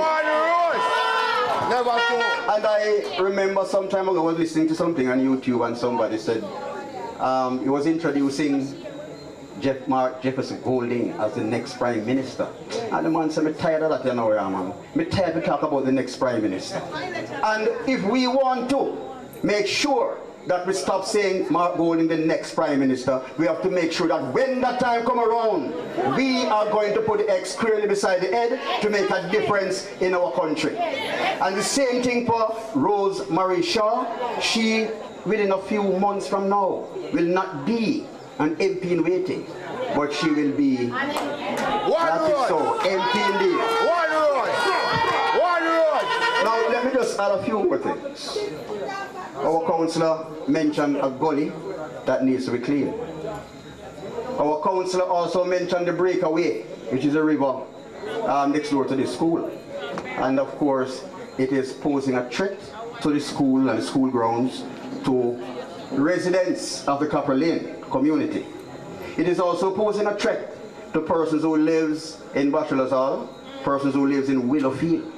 And I remember some time ago I was listening to something on YouTube and somebody said he was introducing Mark Jefferson Golding as the next Prime Minister. And the man said, I'm tired of that, you know, man. I'm tired to talk about the next Prime Minister. And if we want to make sure that we stop saying Mark Golding the next Prime Minister. We have to make sure that when that time come around, we are going to put the X clearly beside the head to make a difference in our country. And the same thing for Rose Marie Shaw. She, within a few months from now, will not be an MP in waiting, but she will be, that is so, MP indeed. One road! Now let me just add a few more things. Our councillor mentioned a gully that needs to be cleaned. Our councillor also mentioned the breakaway, which is a river next door to the school. And of course, it is posing a threat to the school and the school grounds, to residents of the Copper Lane community. It is also posing a threat to persons who lives in Bachelor's Hall, persons who lives in Willowfield.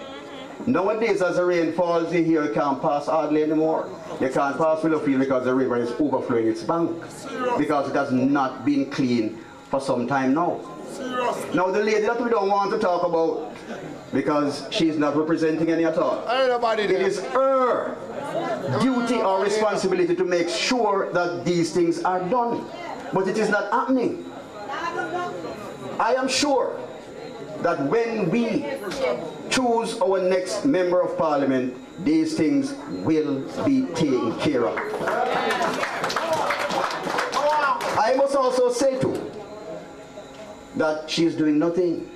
Nowadays, as the rain falls in here, you can't pass Ardley anymore. You can't pass Willowfield because the river is overflowing its bank, because it has not been cleaned for some time now. Now, the lady that we don't want to talk about, because she's not representing any at all. It is her duty or responsibility to make sure that these things are done. But it is not happening. I am sure that when we choose our next member of parliament, these things will be taken care of. I must also say too that she's doing nothing.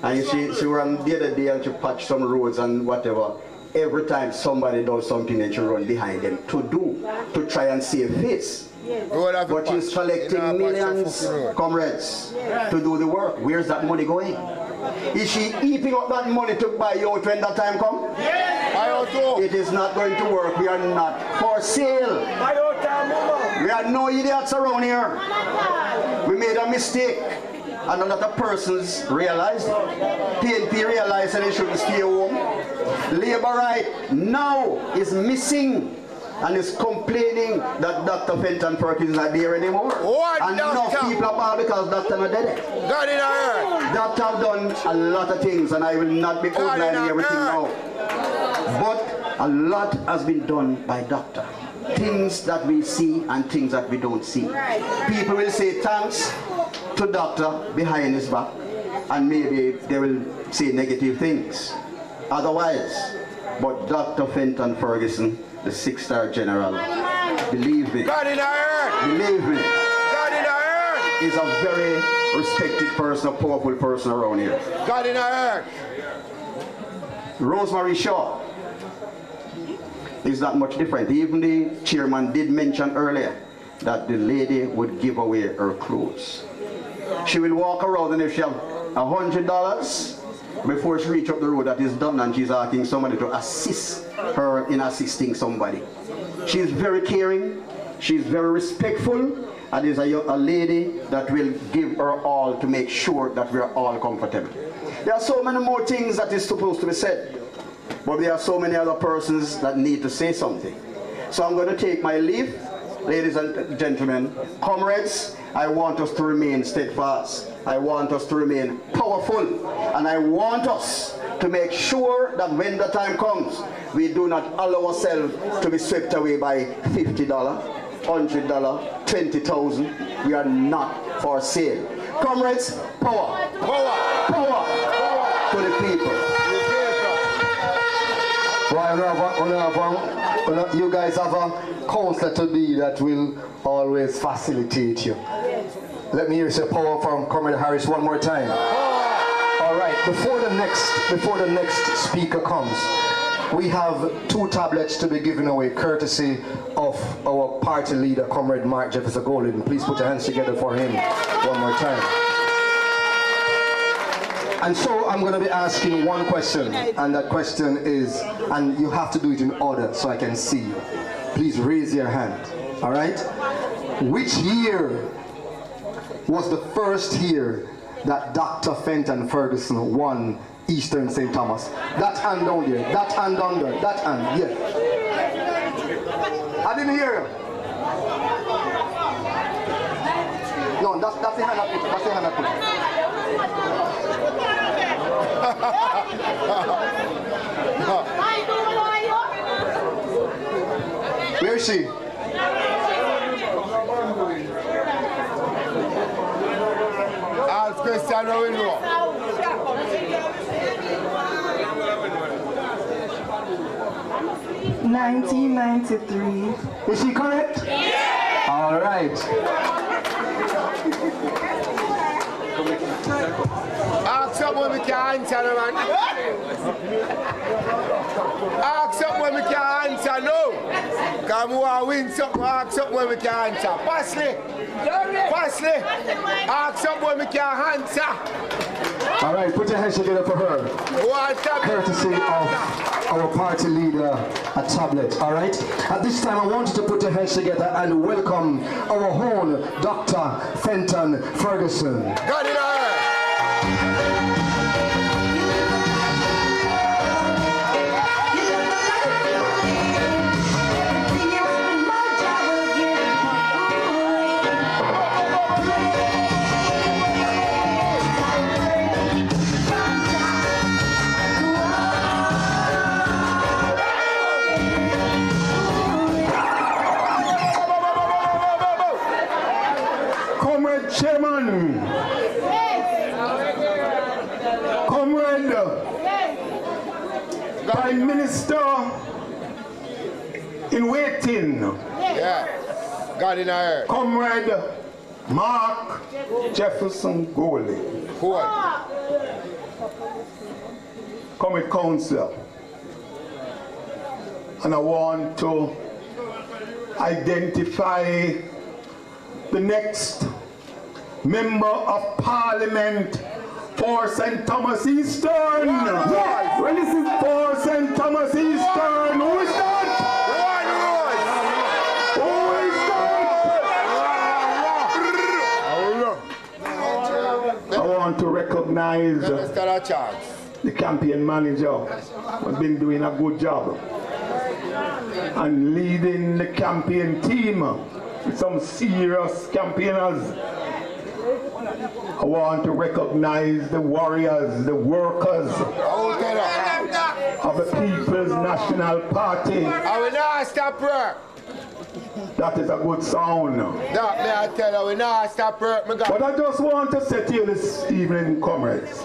And she ran the other day and she patched some roads and whatever. Every time somebody does something, then she run behind them to try and save face. But she's collecting millions, comrades, to do the work. Where's that money going? Is she eating up that money to buy you out when that time comes? It is not going to work. We are not for sale. We are no idiots around here. We made a mistake, and a lot of persons realized it. PNP realized that they shouldn't stay home. Labour right now is missing and is complaining that Dr. Fenton Perkins is not there anymore. And enough people are bad because Dr. not dead. Doctor have done a lot of things, and I will not be outlining everything now. But a lot has been done by Doctor. Things that we see and things that we don't see. People will say thanks to Doctor behind his back, and maybe they will say negative things. Otherwise, but Dr. Fenton Ferguson, the 6-star general, believe me, believe me, is a very respected person, a powerful person around here. Rosemary Shaw is not much different. Even the chairman did mention earlier that the lady would give away her clothes. She will walk around, and if she have $100 before she reach up the road, that is done, and she's asking somebody to assist her in assisting somebody. She's very caring, she's very respectful, and is a lady that will give her all to make sure that we are all comfortable. There are so many more things that is supposed to be said, but there are so many other persons that need to say something. So I'm going to take my leave. Ladies and gentlemen, comrades, I want us to remain steadfast. I want us to remain powerful. And I want us to make sure that when the time comes, we do not allow ourselves to be swept away by $50, $100, $20,000. We are not for sale. Comrades, power. Power. Power. To the people. You guys have a counselor to be that will always facilitate you. Let me hear you say power from Comrade Harris one more time. All right, before the next speaker comes, we have 2 tablets to be given away courtesy of our party leader, Comrade Mark Jefferson Golden. Please put your hands together for him one more time. And so I'm going to be asking one question, and that question is, and you have to do it in order so I can see you. Please raise your hand, all right? Which year was the first year that Dr. Fenton Ferguson won Eastern St. Thomas? That hand down there, that hand down there, that hand, yeah. I didn't hear you. No, that's the hand I put, that's the hand I put. Where is she? question now we know. 1993. Is she correct? Yeah. All right. Ask someone we can answer, man. Ask someone we can answer, no. Come on, win something, ask someone we can answer. Parsley. Ask someone we can answer. All right, put your hands together for her. Courtesy of our party leader, a tablet. All right. At this time, I want you to put your hands together and welcome our own Dr. Fenton Ferguson. Got it all right. Comrade Chairman, Comrade Prime Minister in waiting, yeah, got it all right. Comrade Mark Jefferson Goley, Comrade Councillor, and I want to identify the next Member of Parliament for St. Thomas Eastern. Yes. Well, this is for St. Thomas Eastern. Who is that? Who is that? I want to recognize the campaign manager who has been doing a good job and leading the campaign team with some serious campaigners. I want to recognize the warriors, the workers of the People's National Party. I will not stop work. That is a good sound. That may I tell you, we not stop work. But I just want to say to you this evening, comrades,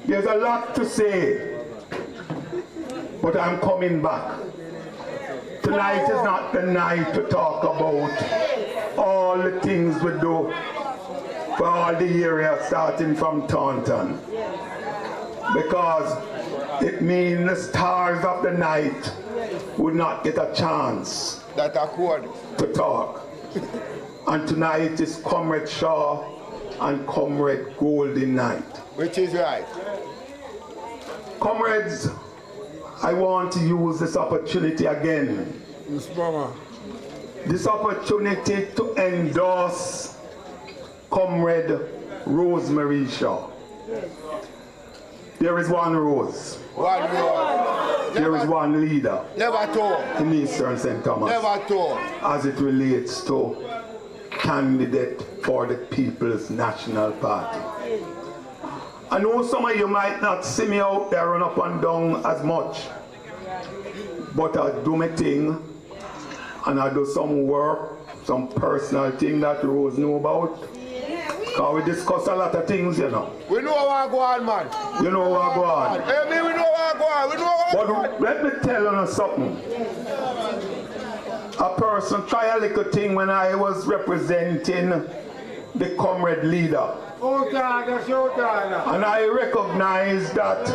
there's a lot to say, but I'm coming back. Tonight is not the night to talk about all the things we do for all the area starting from Taunton, because it means the stars of the night would not get a chance to talk. And tonight is Comrade Shaw and Comrade Golden night. Which is right. Comrades, I want to use this opportunity again. This opportunity to endorse Comrade Rosemary Shaw. There is one Rose. One Rose. There is one leader. Never told. In Eastern St. Thomas. Never told. As it relates to candidate for the People's National Party. I know some of you might not see me out there run up and down as much, but I do my thing and I do some work, some personal thing that Rose know about. Because we discuss a lot of things, you know. We know what go on, man. You know what go on. Hey, me, we know what go on. We know what go on. But let me tell you something. A person try a little thing when I was representing the comrade leader. And I recognize that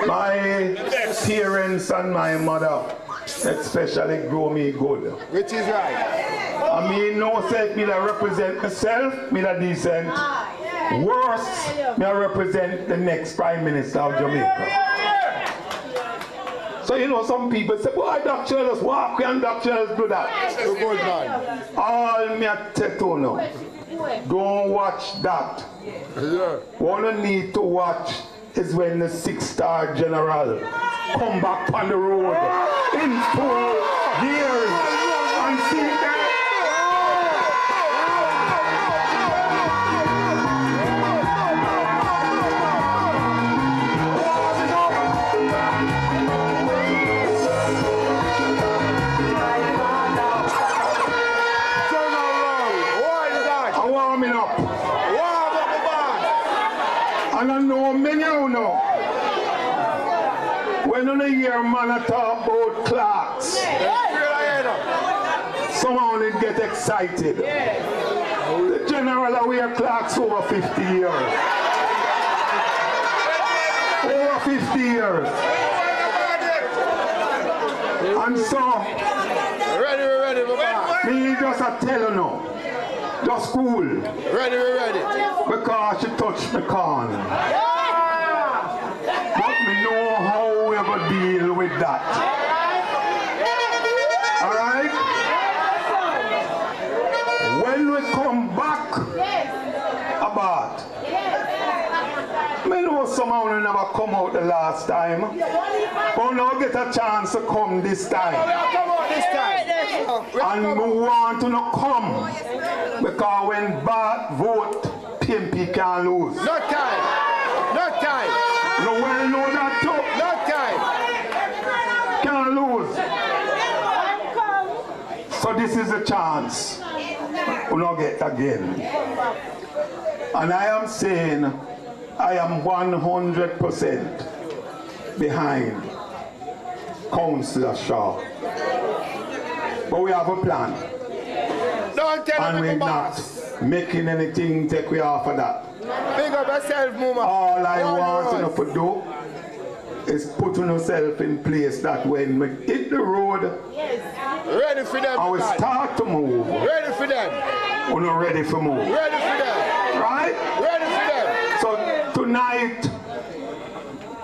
my parents and my mother especially grow me good. Which is right. I mean, no self, me that represent myself, me that decent. Worse, me I represent the next Prime Minister of Jamaica. So you know, some people say, boy, Dr. Charles, why can Dr. Charles do that? Good man. All me I tell you now, don't watch that. What you need to watch is when the 6-star general come back on the road in 4 years and see that. warming up. Warm up the band. And I know many of you know. When you hear man talk about clocks, someone will get excited. The general wear clocks over 50 years. Over 50 years. And so, ready, me just a tell you now, just cool. Ready. Because she touched me corn. But me know how we ever deal with that. Alright? When we come back about, me know someone who never come out the last time. But now get a chance to come this time. And we want to not come. Because when bad vote, PMP can lose. No time. No well know that too. No time. Can lose. So this is a chance. We'll not get again. And I am saying I am 100% behind Councillor Shaw. But we have a plan. Don't tell and we're not making anything take we off of that. Big up yourself, Mama. All I want you to do is put yourself in place that when we hit the road, ready for them, and we start to move. Ready for them. We're not ready for move. Ready for them. Right? Ready for them. So tonight,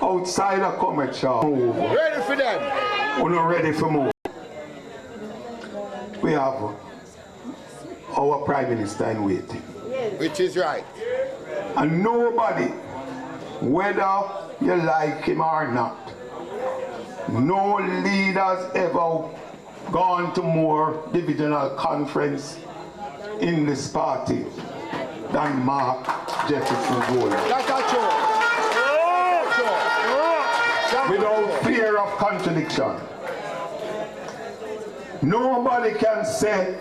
outside of commercial move. Ready for them. We're not ready for move. We have our Prime Minister in waiting. Which is right. And nobody, whether you like him or not, no leaders ever gone to more divisional conference in this party than Mark Jefferson Gold. That's not true. Without fear of contradiction. Nobody can say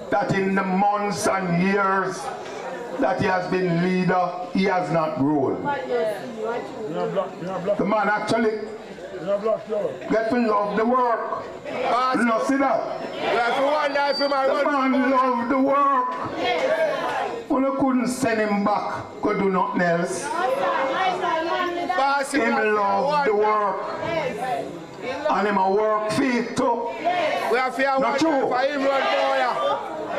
that in the months and years that he has been leader, he has not grown. The man actually get to love the work. You know, see that? The man loved the work. Well, I couldn't send him back, could do nothing else. Him love the work. And him a work feet too. Not true.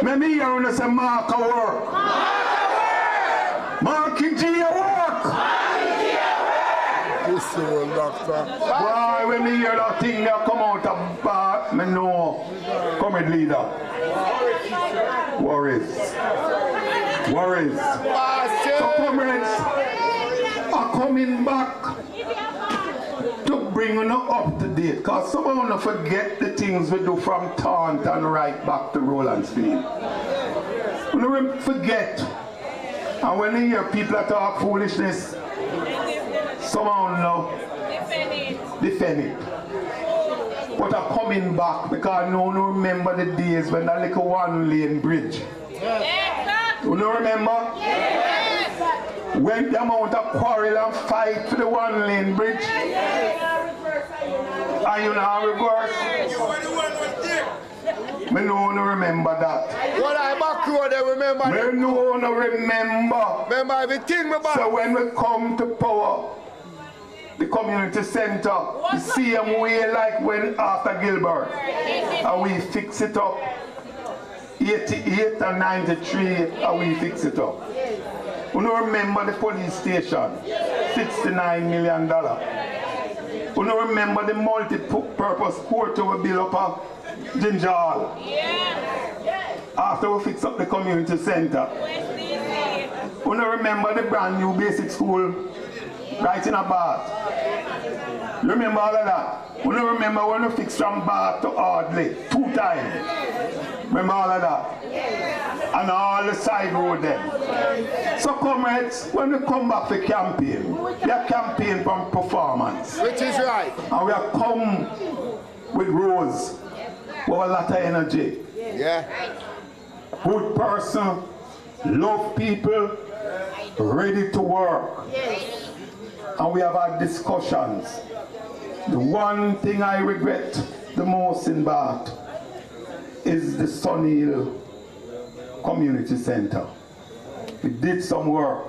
Maybe you want to say Mark a work. Mark G a work. This is one doctor. Why when me hear that thing that come out of bath, me know. Comrade leader. Worries. So comrades are coming back to bring you up to date, because some of you forget the things we do from Taunton right back to Roland's Field. You don't forget. And when you hear people talk foolishness, some of you defend it. But are coming back because no one remember the days when that little one-lane bridge. You don't remember? When the amount of quarrel and fight for the one-lane bridge. And you know reverse. Me no one remember that. What I back road they remember. Me no one remember. Remember everything me back. So when we come to power, the community center, the same way like when after Gilbert, and we fix it up. 88 and 93, and we fix it up. You don't remember the police station, $69 million. You don't remember the multi-purpose court we built up at Ginger Hall. After we fix up the community center. You don't remember the brand new basic school right in a Bath. You remember all of that? You don't remember when we fixed from Bath to Audley 2 times. Remember all of that? And all the side road there. So comrades, when we come back for campaign, we are campaign from performance. Which is right. And we have come with Rose with a lot of energy. Yeah. Good person, love people, ready to work. And we have had discussions. The one thing I regret the most in Bath is the Sunny Hill Community Center. We did some work,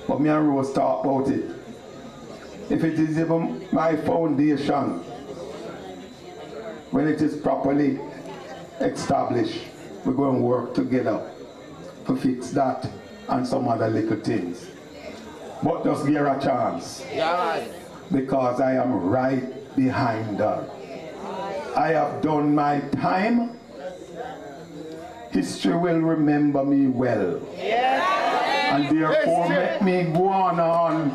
but me and Rose talked about it. If it is even my foundation, when it is properly established, we're going to work together to fix that and some other little things. But just give her a chance, because I am right behind her. I have done my time. History will remember me well. And therefore make me go on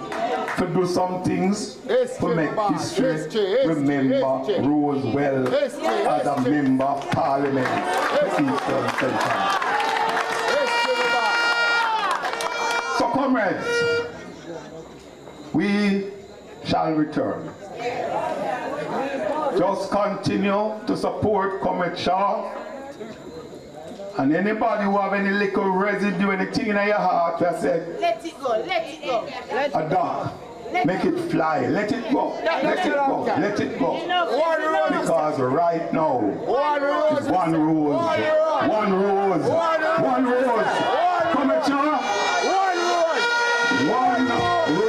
to do some things to make history remember Rose well as a member of Parliament for Eastern Central. So comrades, we shall return. Just continue to support Comrade Shaw. And anybody who have any little residue, anything in your heart, just say, Let it go, let it go. A dog, make it fly, let it go, let it go, let it go. Because right now, it's one rose, one rose, one rose. Comrade Shaw, one rose.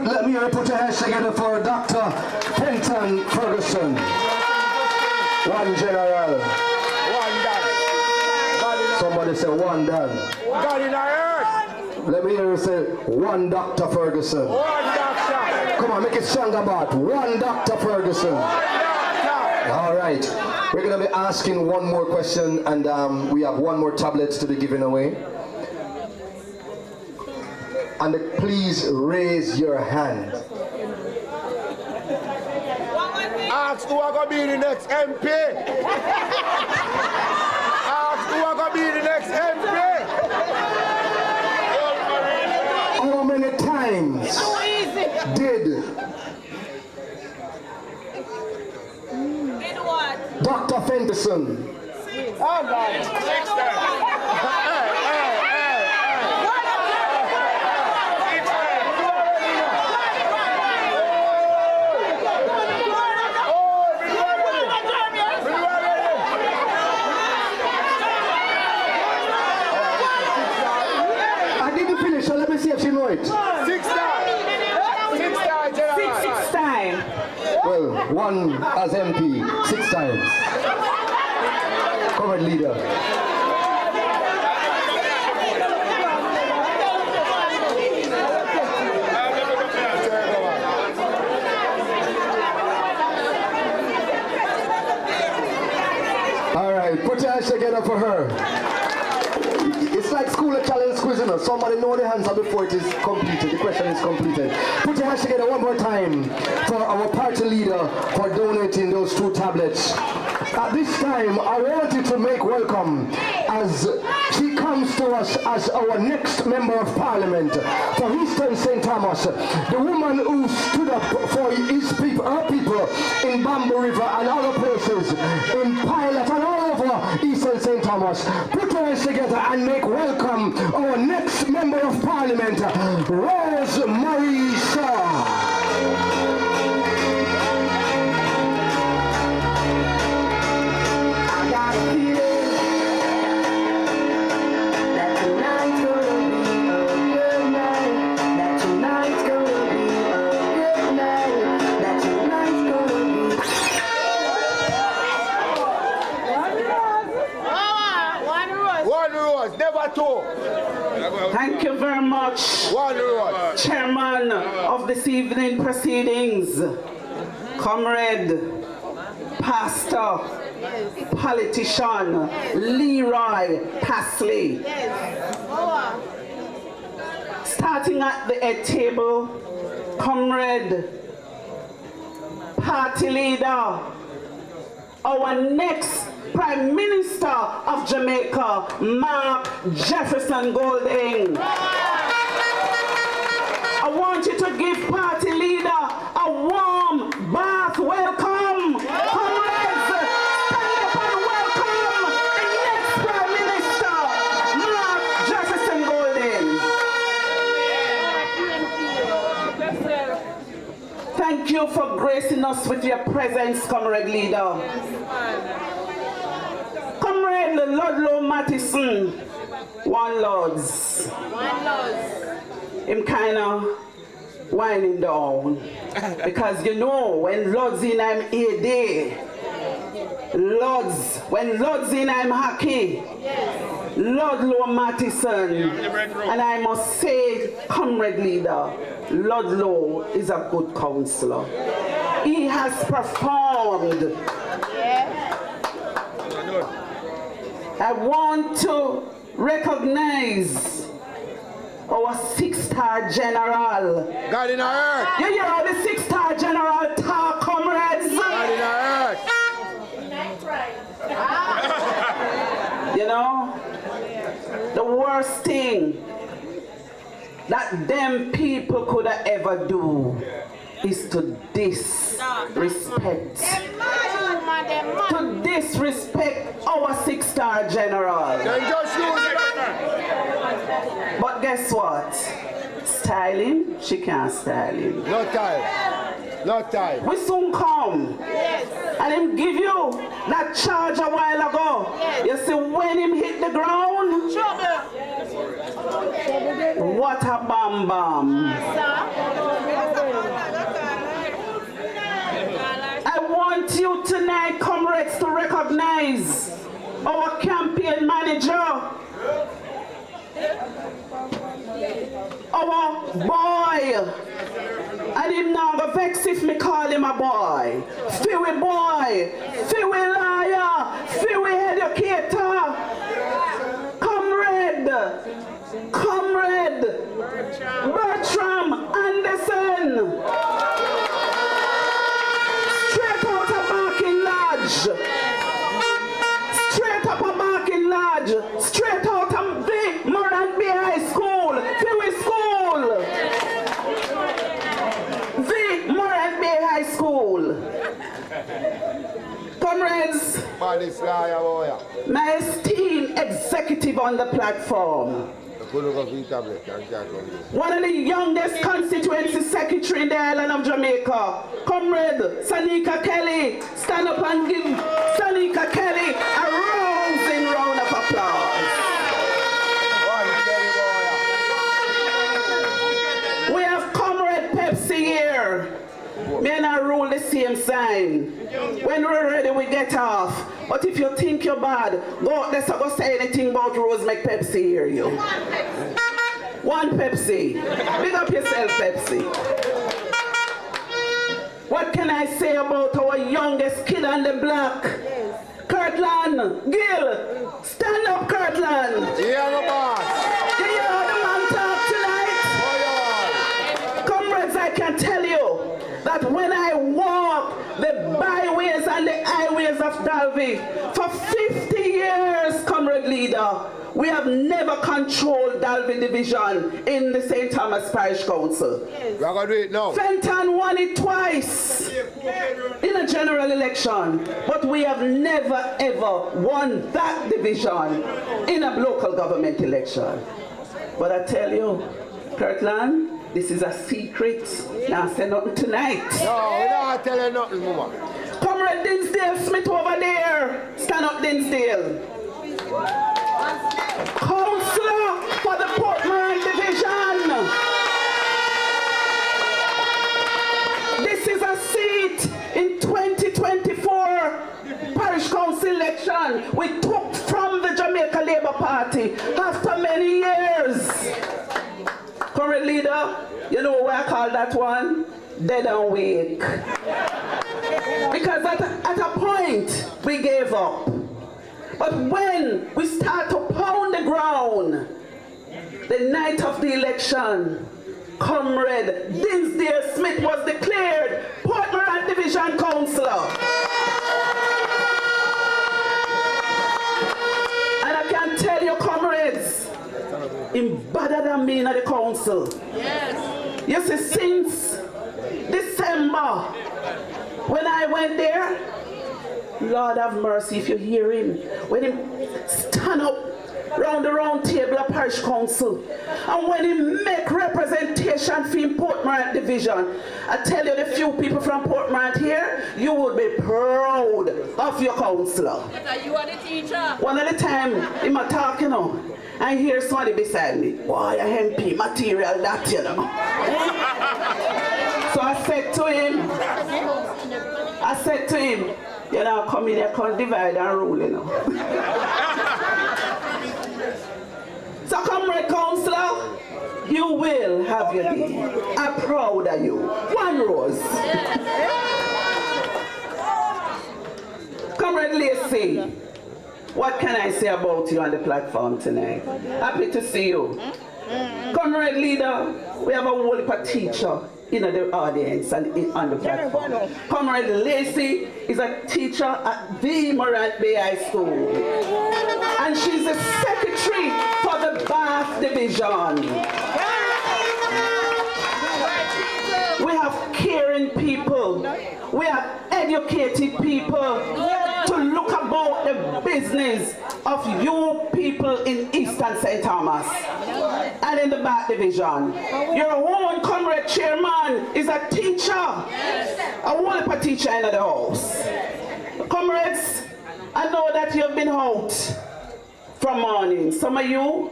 Let me put your hands together for Dr. Fenton Ferguson. One general. One done. Somebody say one done. God in our earth. Let me hear you say one Dr. Ferguson. One doctor. Come on, make it stronger, about one Dr. Ferguson. One doctor. All right. We're going to be asking one more question, and we have one more tablets to be given away. And please raise your hand. Ask who are going to be the next MP. Ask who are going to be the next MP. How many times did Dr. Fenderson so let me see if she know it. 6 times. 6 times, General. Six times. Well, one as MP, 6 times. Covered leader. All right, put your hands together for her. It's like school of challenge quiz, you know. Somebody know the answer before it is completed. The question is completed. Put your hands together one more time for our party leader for donating those 2 tablets. At this time, I want you to make welcome as she comes to us as our next member of Parliament for Eastern St. Thomas, the woman who stood up for his people, her people in Bamboo River and other places, in Pilot and all over Eastern St. Thomas. Put your hands together and make welcome our next member of Parliament, Rose Marie Shaw. Never two. Thank you very much. much. One road. Chairman of this evening proceedings, Comrade, Pastor, Politician, Leroy Pasley. Starting at the head table, Comrade, Party Leader, our next Prime Minister of Jamaica, Mark Jefferson Golding. I want you to give Party Leader a warm bath welcome. Comrades, stand up and welcome the next Prime Minister, Mark Jefferson Golding. Thank you for gracing us with your presence, Comrade Leader. Comrade Ludlow Mattison, one Lords. Him kind of winding down. Because you know, when Lords in I'm AD, when Lords in I'm hockey, Ludlow Mattison, and I must say, Comrade Leader, Ludlow is a good councillor. He has performed. I want to recognize our 6-star general. God in our earth. You hear how the 6-star general talk, comrades? God in our earth. You know, the worst thing that them people could ever do is to disrespect. To disrespect our 6-star general. But guess what? Styling, she can't style him. No time. No time. We soon come. And him give you that charge a while ago. You see when him hit the ground? What a bam bam. I want you tonight, comrades, to recognize our campaign manager, our boy, and him now go vex if me call him a boy. Fiwi boy, Fiwi liar, Fiwi educator, comrade Bertram Anderson. Straight out of Barking Lodge. Straight up a Barking Lodge. Straight out of the Moran Bay High School. Fiwi School. The Moran Bay High School. Comrades, my esteemed executive on the platform, one of the youngest constituency secretary in the island of Jamaica, Comrade Sanika Kelly. Stand up and give Sanika Kelly a rousing round of applause. We have Comrade Pepsi here. Men are rule the same sign. When we're ready, we get off. But if you think you're bad, go out there, so go say anything about Rose, make Pepsi hear you. One Pepsi. Big up yourself, Pepsi. What can I say about our youngest kid on the block? Kirtland, Gil, stand up, Kirtland. Yeah, no boss. You hear how the man talk tonight? Comrades, I can tell you that when I walk the byways and the highways of Dalby for 50 years, Comrade Leader, we have never controlled Dalby Division in the St. Thomas Parish Council. We're going to do it now. Fenton won it twice in a general election, but we have never ever won that division in a local government election. But I tell you, Kirtland, this is a secret. Now say nothing tonight. No, we're not telling nothing, Mama. Comrade Dinsdale Smith over there. Stand up, Dinsdale. Councillor for the Portman Division. This is a seat in 2024 Parish Council election we took from the Jamaica Labour Party after many years. Comrade leader, you know what I call that one? Dead and wake. Because at a point, we gave up. But when we start to pound the ground, the night of the election, Comrade Dinsdale Smith was declared Port Morant Division Councillor. And I can tell you, comrades, him better than me in the council. Yes. You see, since December, when I went there, Lord have mercy if you hear him, when he stand up round the round table of parish council, and when he make representation for him Port Morant Division, I tell you, the few people from Port Morant here, you would be proud of your councillor. You are the teacher. One at a time, him a talk, you know, I hear somebody beside me, boy, a MP material that, you know. So I said to him, you know, come in here, come divide and rule, you know. So, Comrade Councillor, you will have your day. I'm proud of you. One rose. Comrade Lacey, what can I say about you on the platform tonight? Happy to see you. Comrade Leader, we have a whole heap of teacher in the audience and on the platform. Comrade Lacey is a teacher at the Morant Bay High School. And she's the secretary for the Bath Division. We have caring people. We have educated people to look about the business of you people in Eastern St. Thomas and in the Bath Division. Your own comrade chairman is a teacher, a wonderful teacher in the house. Comrades, I know that you've been out from morning. Some of you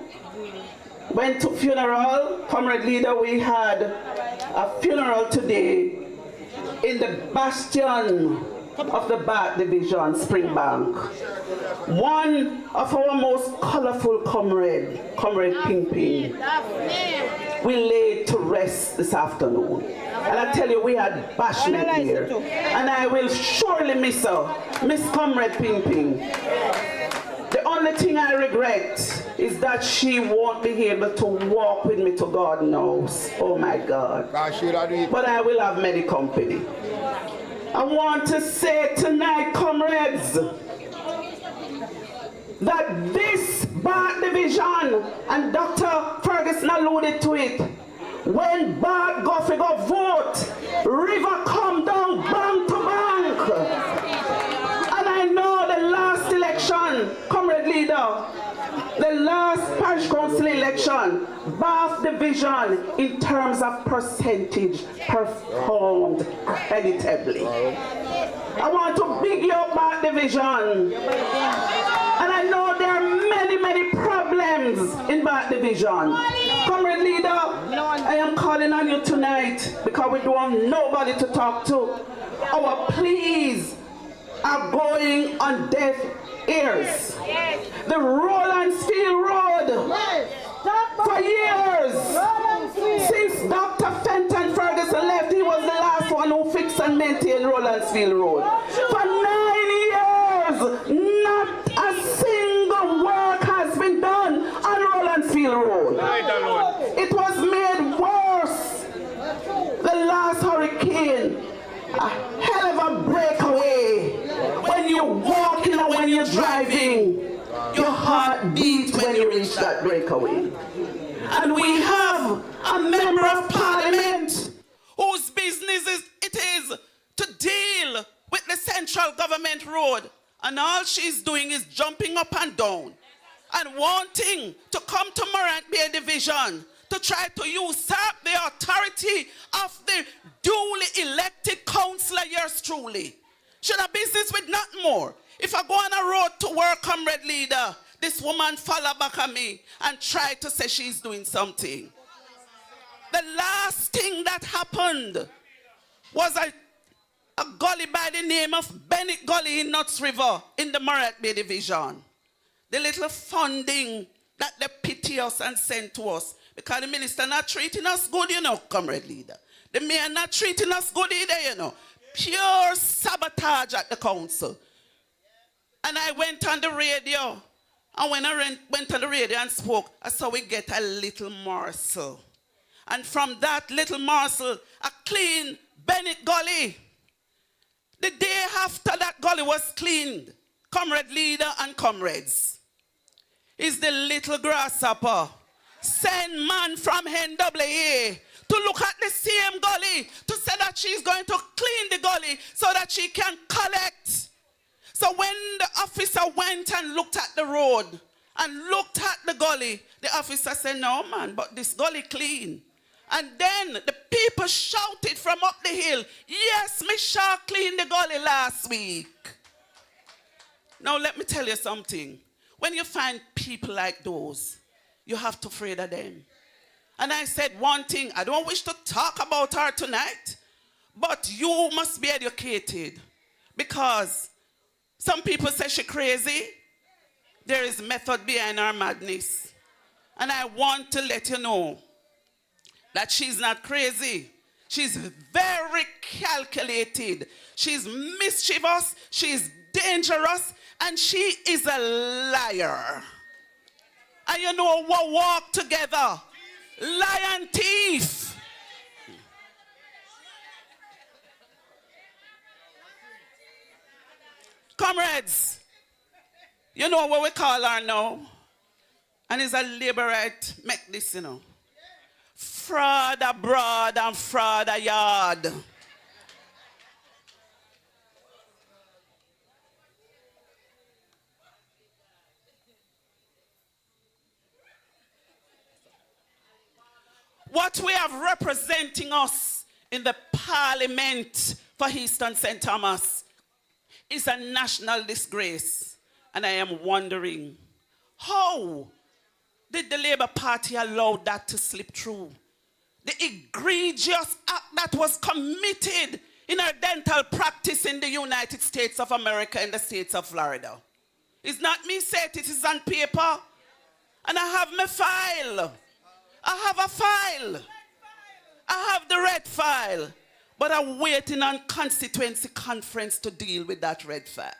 went to funeral. Comrade Leader, we had a funeral today in the bastion of the Bath Division, Springbank. One of our most colorful Comrade Ping Ping, we laid to rest this afternoon. And I tell you, we had bashment here. And I will surely miss her, Miss Comrade Ping Ping. The only thing I regret is that she won't be able to walk with me to God knows. Oh my God. But I will have many company. I want to say tonight, comrades, that this Bath Division, and Dr. Ferguson alluded to it, when Bath go for go vote, river come down bank to bank. And I know the last election, Comrade Leader, the last parish council election, Bath Division, in terms of percentage, performed creditably. I want to big you up, Bath Division. And I know there are many, many problems in Bath Division. Comrade Leader, I am calling on you tonight because we don't have nobody to talk to. Our pleas are going on deaf ears. The Rolandsfield Road, for years, since Dr. Fenton Ferguson left, he was the last one who fixed and maintained Rolandsfield Road. For 9 years, not a single work has been done on Rolandsfield Road. It was made worse. The last hurricane, a hell of a breakaway. When you're walking and when you're driving, your heart beats when you reach that breakaway. And we have a member of parliament whose business it is to deal with the central government road. And all she's doing is jumping up and down and wanting to come to Morant Bay Division to try to usurp the authority of the duly elected councillor, yours truly. Should have business with nothing more. If I go on a road to work, Comrade Leader, this woman follow back at me and try to say she's doing something. The last thing that happened was a gully by the name of Bennett Gully in Nuts River in the Morant Bay Division. The little funding that they pity us and sent to us Because the minister not treating us good, you know, comrade leader. The mayor not treating us good either, you know. Pure sabotage at the council. And I went on the radio. And when I went on the radio and spoke, I saw we get a little morsel. And from that little morsel, a clean Bennett gully. The day after that gully was cleaned, comrade leader and comrades, is the little grasshopper send man from NWA to look at the same gully to say that she's going to clean the gully so that she can collect. So when the officer went and looked at the road and looked at the gully, the officer said, no man, but this gully clean. And then the people shouted from up the hill, yes, Miss Shaw cleaned the gully last week. Now let me tell you something. When you find people like those, you have to afraid of them. And I said one thing, I don't wish to talk about her tonight, but you must be educated. Because some people say she's crazy. There is method behind her madness. And I want to let you know that she's not crazy. She's very calculated. She's mischievous. She's dangerous. And she is a liar. And you know what walk together? Lion thief. Comrades, you know what we call her now? And it's a liberate, make this, you know. Fraud abroad and fraud a yard. What we have representing us in the parliament for Eastern St. Thomas is a national disgrace. And I am wondering, how did the Labour Party allow that to slip through? The egregious act that was committed in our dental practice in the United States of America in the states of Florida. It's not me saying it is on paper. And I have my file. I have a file. I have the red file. But I'm waiting on constituency conference to deal with that red file.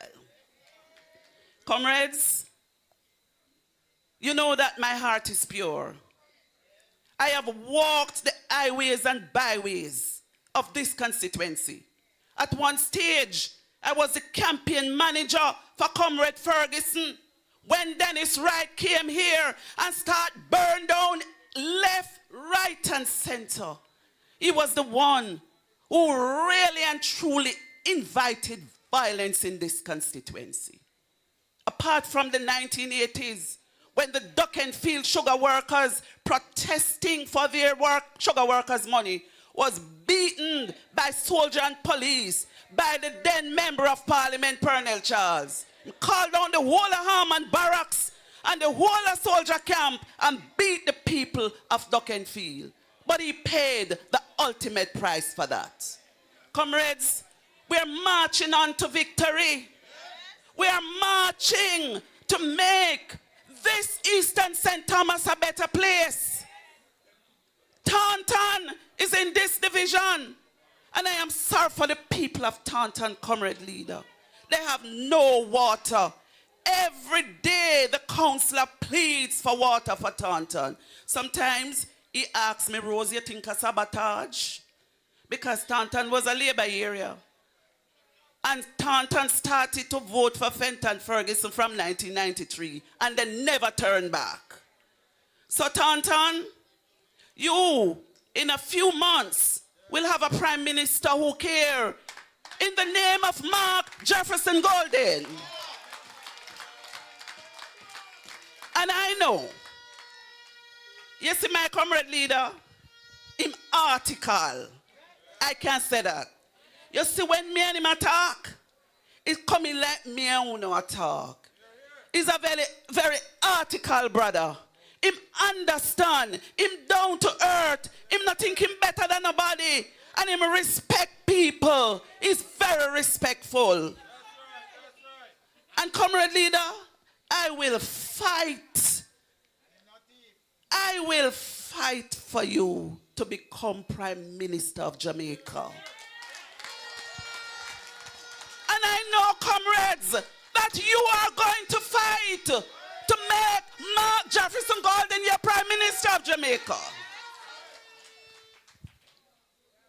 Comrades, you know that my heart is pure. I have walked the highways and byways of this constituency. At one stage, I was the campaign manager for Comrade Ferguson when Dennis Wright came here and started burn down left, right, and center. He was the one who really and truly invited violence in this constituency. Apart from the 1980s, when the Duck-and-Field sugar workers protesting for their sugar workers' money was beaten by soldier and police, by the then Member of Parliament, Pernell Charles, called down the whole of Harman Barracks and the whole of soldier camp and beat the people of Duck-and-Field. But he paid the ultimate price for that. Comrades, we're marching on to victory. We are marching to make this Eastern St. Thomas a better place. Taunton is in this division. And I am sorry for the people of Taunton, comrade leader. They have no water. Every day the councillor pleads for water for Taunton. Sometimes he asks me, Rose, you think of sabotage? Because Taunton was a Labour area. And Taunton started to vote for Fenton Ferguson from 1993. And they never turned back. So Taunton, you, in a few months, will have a prime minister who cares in the name of Mark Jefferson Golden. And I know, you see my comrade leader, in article, I can't say that. You see when me and him talk, it's coming like me and him talk. He's a very, very article brother. Him understand, him down to earth, him not think him better than nobody, and him respect people. He's very respectful. And comrade leader, I will fight. I will fight fight for you to become Prime Minister of Jamaica. And I know, comrades, that you are going to fight to make Mark Jefferson Golden your Prime Minister of Jamaica.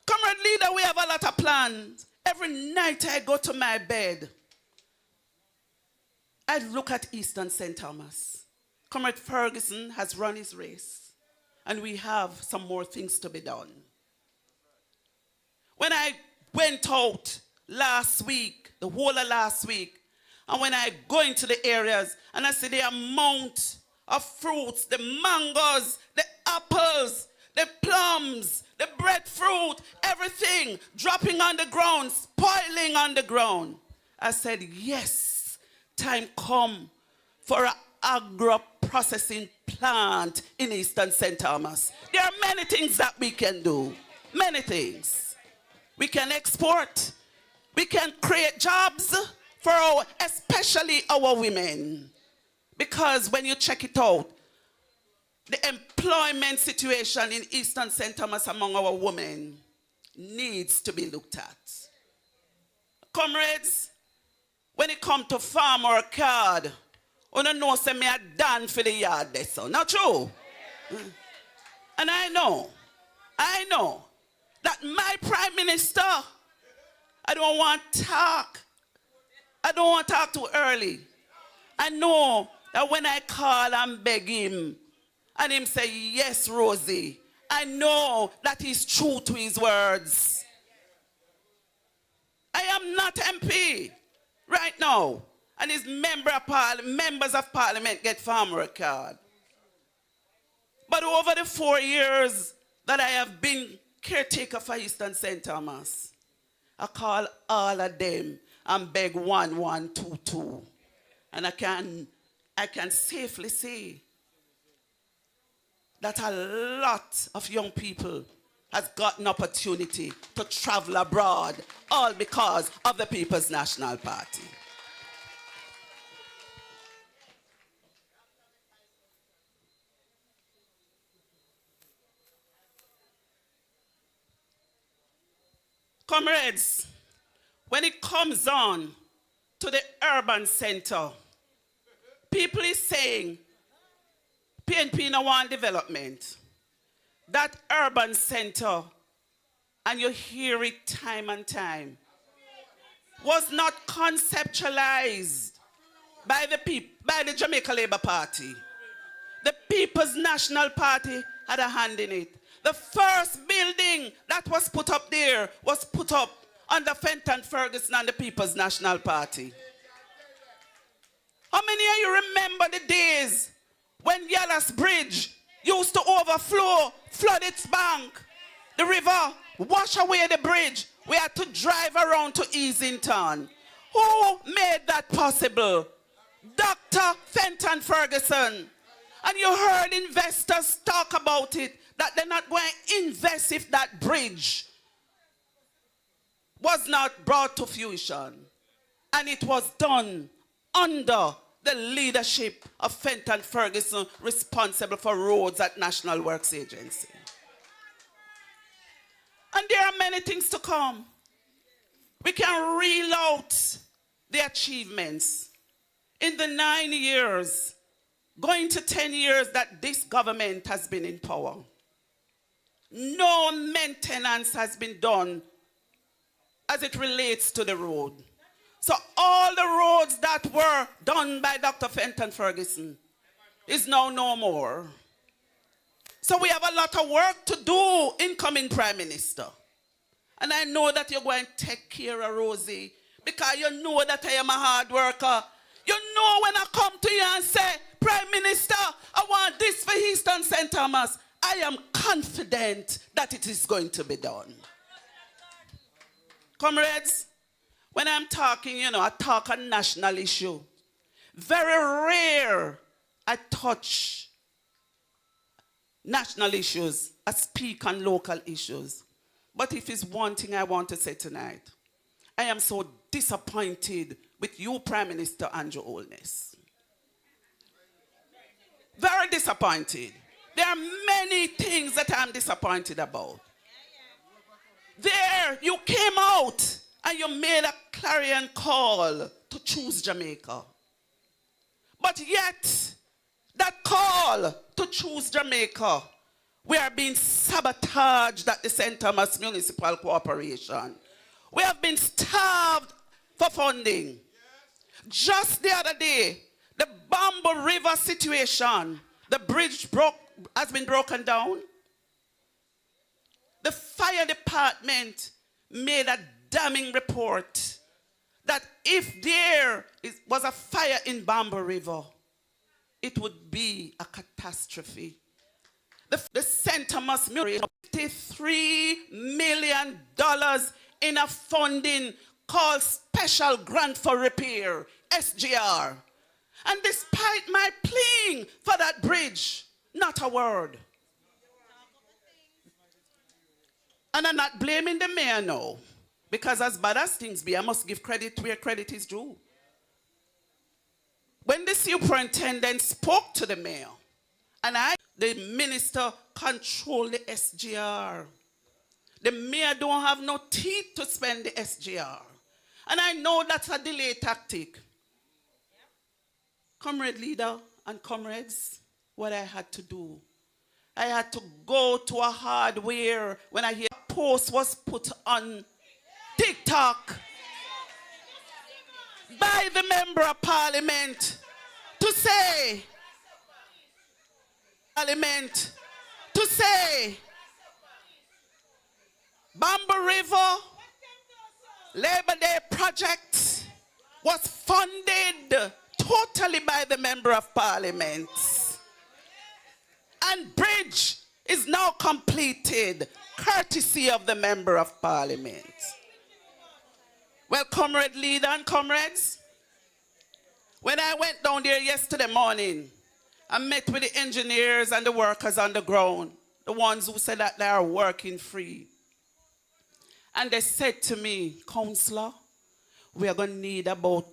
Comrade leader, we have a lot of plans. Every night I go to my bed, I look at Eastern St. Thomas. Comrade Ferguson has run his race, and we have some more things to be done. When I went out last week, the whole of last week, and when I go into the areas and I see the amount of fruits, the mangoes, the apples, the plums, the breadfruit, everything dropping on the ground, spoiling on the ground, I said, yes, time come for an agro-processing plant in Eastern St. Thomas. There are many things that we can do, many things. We can export, we can create jobs for especially our women. Because when you check it out, the employment situation in Eastern St. Thomas among our women needs to be looked at. Comrades, when it comes to farm or card, you don't know say me a done for the yard there, so not true. And I know that my Prime Minister, I don't want to talk too early. I know that when I call and beg him, and him say, yes, Rosie, I know that he's true to his words. I am not MP right now, and his members of parliament get farmer card. But over the 4 years that I have been caretaker for Eastern St. Thomas, I call all of them and beg 1122. And I can safely say that a lot of young people has got an opportunity to travel abroad, all because of the People's National Party. Comrades, when it comes on to the urban center, people is saying PNP no want development. That urban center, and you hear it time and time, was not conceptualized by the Jamaica Labour Party. The People's National Party had a hand in it. The first building that was put up there was put up under Fenton Ferguson and the People's National Party. How many of you remember the days when Yallah's Bridge used to overflow, flood its bank? The river wash away the bridge. We had to drive around to Easington. Who made that possible? Dr. Fenton Ferguson. And you heard investors talk about it, that they're not going to invest if that bridge was not brought to fruition. And it was done under the leadership of Fenton Ferguson, responsible for roads at National Works Agency. And there are many things to come. We can reel out the achievements in the 9 years, going to 10 years that this government has been in power. No maintenance has been done as it relates to the road. So all the roads that were done by Dr. Fenton Ferguson is now no more. So we have a lot of work to do, incoming Prime Minister. And I know that you're going to take care of Rosie, because you know that I am a hard worker. You know when I come to you and say, Prime Minister, I want this for Eastern St. Thomas, I am confident that it is going to be done. Comrades, when I'm talking, I talk a national issue. Very rare I touch national issues. I speak on local issues. But if it's one thing I want to say tonight, I am so disappointed with you, Prime Minister Andrew Holness. Very disappointed. There are many things that I'm disappointed about. There, you came out and you made a clarion call to choose Jamaica. But yet, that call to choose Jamaica, we are being sabotaged at the St. Thomas Municipal Corporation. We have been starved for funding. Just the other day, the Bamboo River situation, the bridge has been broken down. The fire department made a damning report that if there was a fire in Bamboo River, it would be a catastrophe. The St. Thomas Municipal $53 million in a funding called Special Grant for Repair, SGR. And despite my pleading for that bridge, not a word. And I'm not blaming the mayor now, because as bad as things be, I must give credit where credit is due. When the superintendent spoke to the mayor, and the minister controlled the SGR. The mayor don't have no teeth to spend the SGR. And I know that's a delay tactic. Comrade leader and comrades, what I had to do, I had to go to a hardware when I hear a post was put on TikTok by the member of parliament to say, Bamboo River Labor Day project was funded totally by the member of parliament. And bridge is now completed, courtesy of the member of parliament. Well, comrade leader and comrades, when I went down there yesterday morning, I met with the engineers and the workers on the ground, the ones who said that they are working free. And they said to me, Councillor, we are going to need about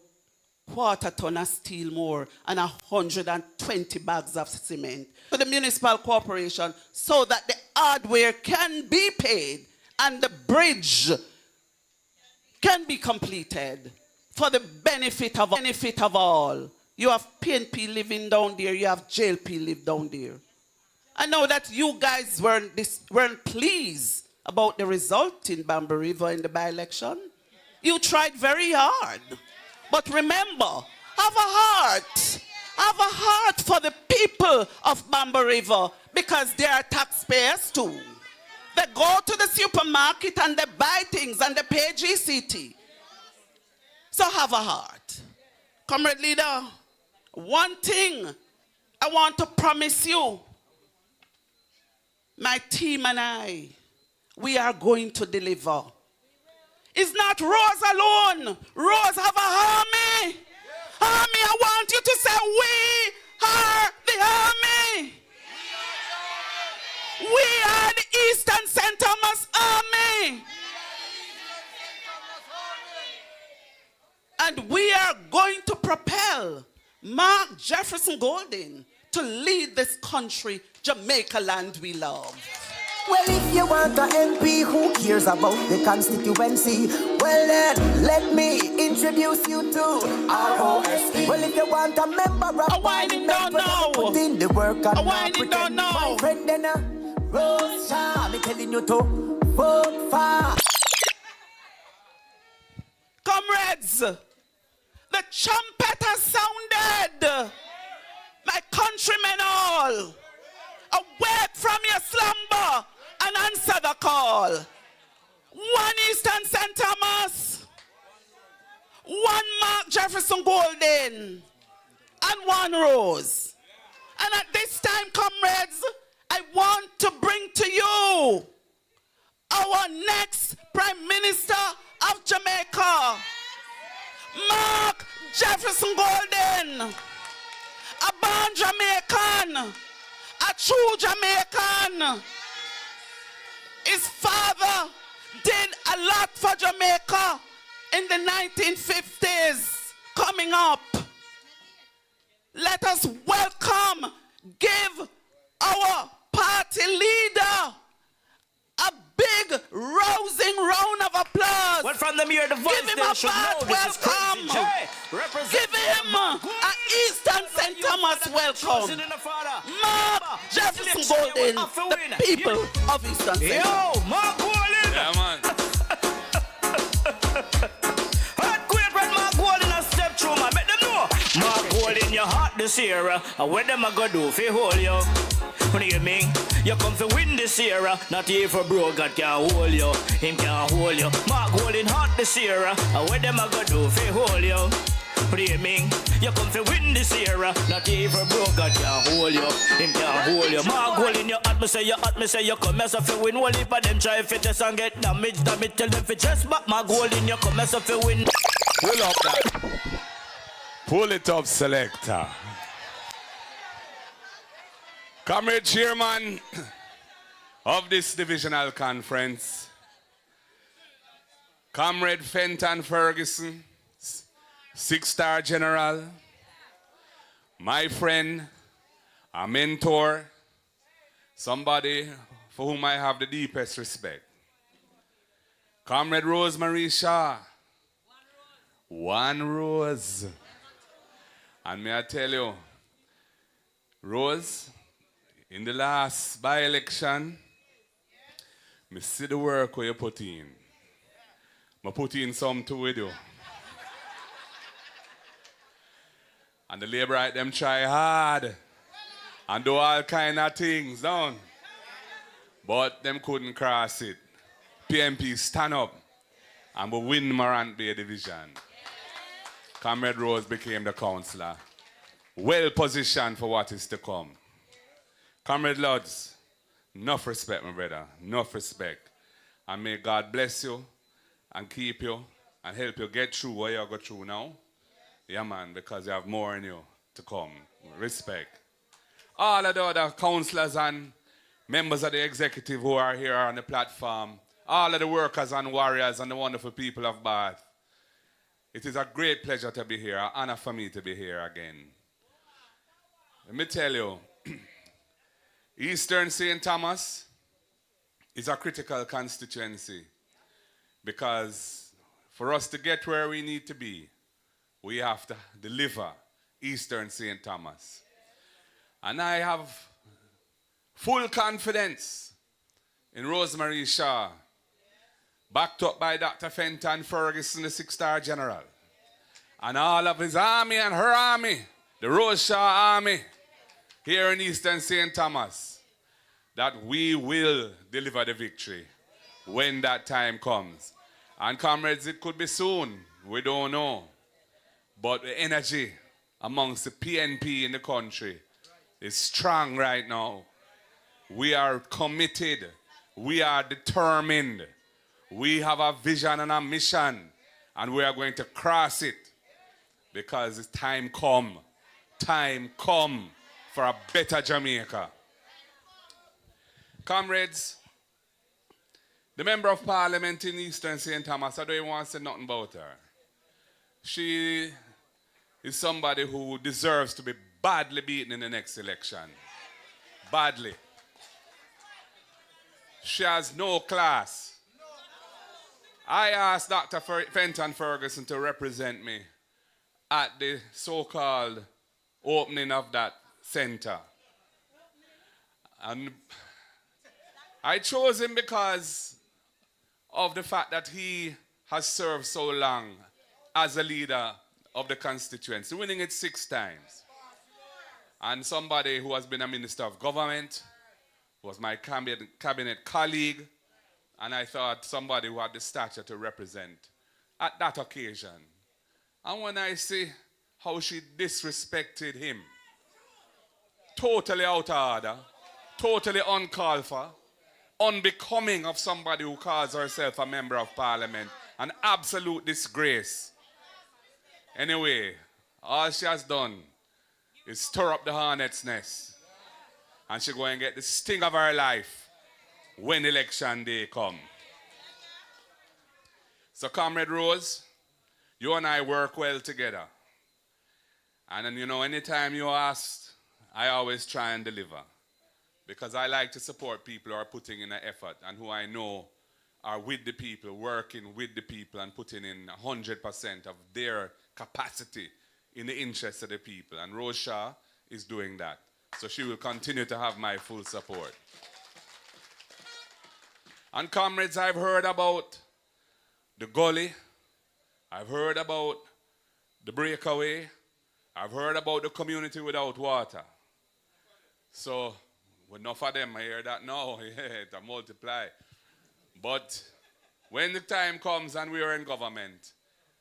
1/4 ton of steel more and 120 bags of cement to the municipal corporation so that the hardware can be paid and the bridge can be completed for the benefit of all. You have PNP living down there, you have JLP live down there. I know that you guys weren't pleased about the result in Bamboo River in the by-election. You tried very hard. But remember, have a heart for the people of Bamboo River, because they are taxpayers too. They go to the supermarket and they buy things and they pay GCT. So have a heart. Comrade leader, one thing I want to promise you, my team and I, we are going to deliver. It's not Rose alone. Rose have a army. Army, I want you to say, we are the army. We are the Eastern St. Thomas Army. And we are going to propel Mark Jefferson Golden to lead this country, Jamaica land we love. Well, if you want an MP who cares about the constituency, well then, let me introduce you to ROSE. Well, if you want a member of parliament, put in the work and not pretend. My friend then, Rose Shaw, me telling you to vote for. Comrades, the trumpet has sounded. My countrymen all, awake from your slumber and answer the call. One Eastern St. Thomas, one Mark Jefferson Golden, and one Rose. And at this time, comrades, I want to bring to you our next Prime Minister of Jamaica, Mark Jefferson Golden, a born Jamaican, a true Jamaican. His father did a lot for Jamaica in the 1950s. Coming up, let us welcome, give our party leader a big rousing round of applause. Well, from them here, the voice give him a bad welcome. Give him an Eastern St. Thomas welcome. Mark Jefferson Golden, the people of Eastern St. Yo, Mark Golden. Yeah, man. Earthquake when Mark Golden a step through, man. Make them know. Mark Golden, your heart this year. And what them a go do fi hold you? What do you mean? You come to win this year, not here for bro, God can't hold you. Him can't hold you. Mark holding hot this year, and what them a go do fi hold you? What do you mean? You come to win this year, not here for bro, God can't hold you. Him can't hold you. Mark holding your atmosphere, you come as if you win. One heap of them try fi test and get damage. Tell them fi just back. Mark holding you come as if you win. Pull up that. Pull it up, selector. Comrade Chairman of this divisional conference, Comrade Fenton Ferguson, 6-star general, my friend, a mentor, somebody for whom I have the deepest respect. Comrade Rosemary Shaw, one rose. And may I tell you, Rose, in the last by-election, I see the work where you put in. I put in some too with you. And the Labourite them try hard and do all kind of things, don't? But them couldn't cross it. PMP stand up and we win Morant Bay Division. Comrade Rose became the councillor. Well positioned for what is to come. Comrade Lodds, enough respect, my brother, enough respect. And may God bless you and keep you and help you get through what you go through now. Yeah, man, because you have more in you to come. Respect. All of the other councillors and members of the executive who are here on the platform, all of the workers and warriors and the wonderful people of Bath, it is a great pleasure to be here, an honor for me to be here again. Let me tell you, Eastern St. Thomas is a critical constituency because for us to get where we need to be, we have to deliver Eastern St. Thomas. And I have full confidence in Rosemary Shaw, backed up by Dr. Fenton Ferguson, the 6-star general, and all of his army and her army, the Rose Shaw army, here in Eastern St. Thomas, that we will deliver the victory when that time comes. And comrades, it could be soon, we don't know. But the energy amongst the PNP in the country is strong right now. We are committed, we are determined, we have a vision and a mission, and we are going to cross it because it's time come for a better Jamaica. Comrades, the Member of Parliament in Eastern St. Thomas, I don't even want to say nothing about her. She is somebody who deserves to be badly beaten in the next election. Badly. She has no class. I asked Dr. Fenton Ferguson to represent me at the so-called opening of that center. And I chose him because of the fact that he has served so long as a leader of the constituency, winning it 6 times. And somebody who has been a minister of government, was my cabinet colleague, and I thought somebody who had the stature to represent at that occasion. And when I see how she disrespected him, totally out of order, totally uncalled for, unbecoming of somebody who calls herself a member of parliament, an absolute disgrace. Anyway, all she has done is stir up the hornet's nest. And she go and get the sting of her life when election day come. So Comrade Rose, you and I work well together. And then, you know, anytime you ask, I always try and deliver. because I like to support people who are putting in an effort and who I know are with the people, working with the people and putting in 100% of their capacity in the interest of the people. And Rose Shaw is doing that. So she will continue to have my full support. And comrades, I've heard about the gully. I've heard about the breakaway. I've heard about the community without water. So, with enough of them, I hear that now. Yeah, to multiply. But when the time comes and we are in government,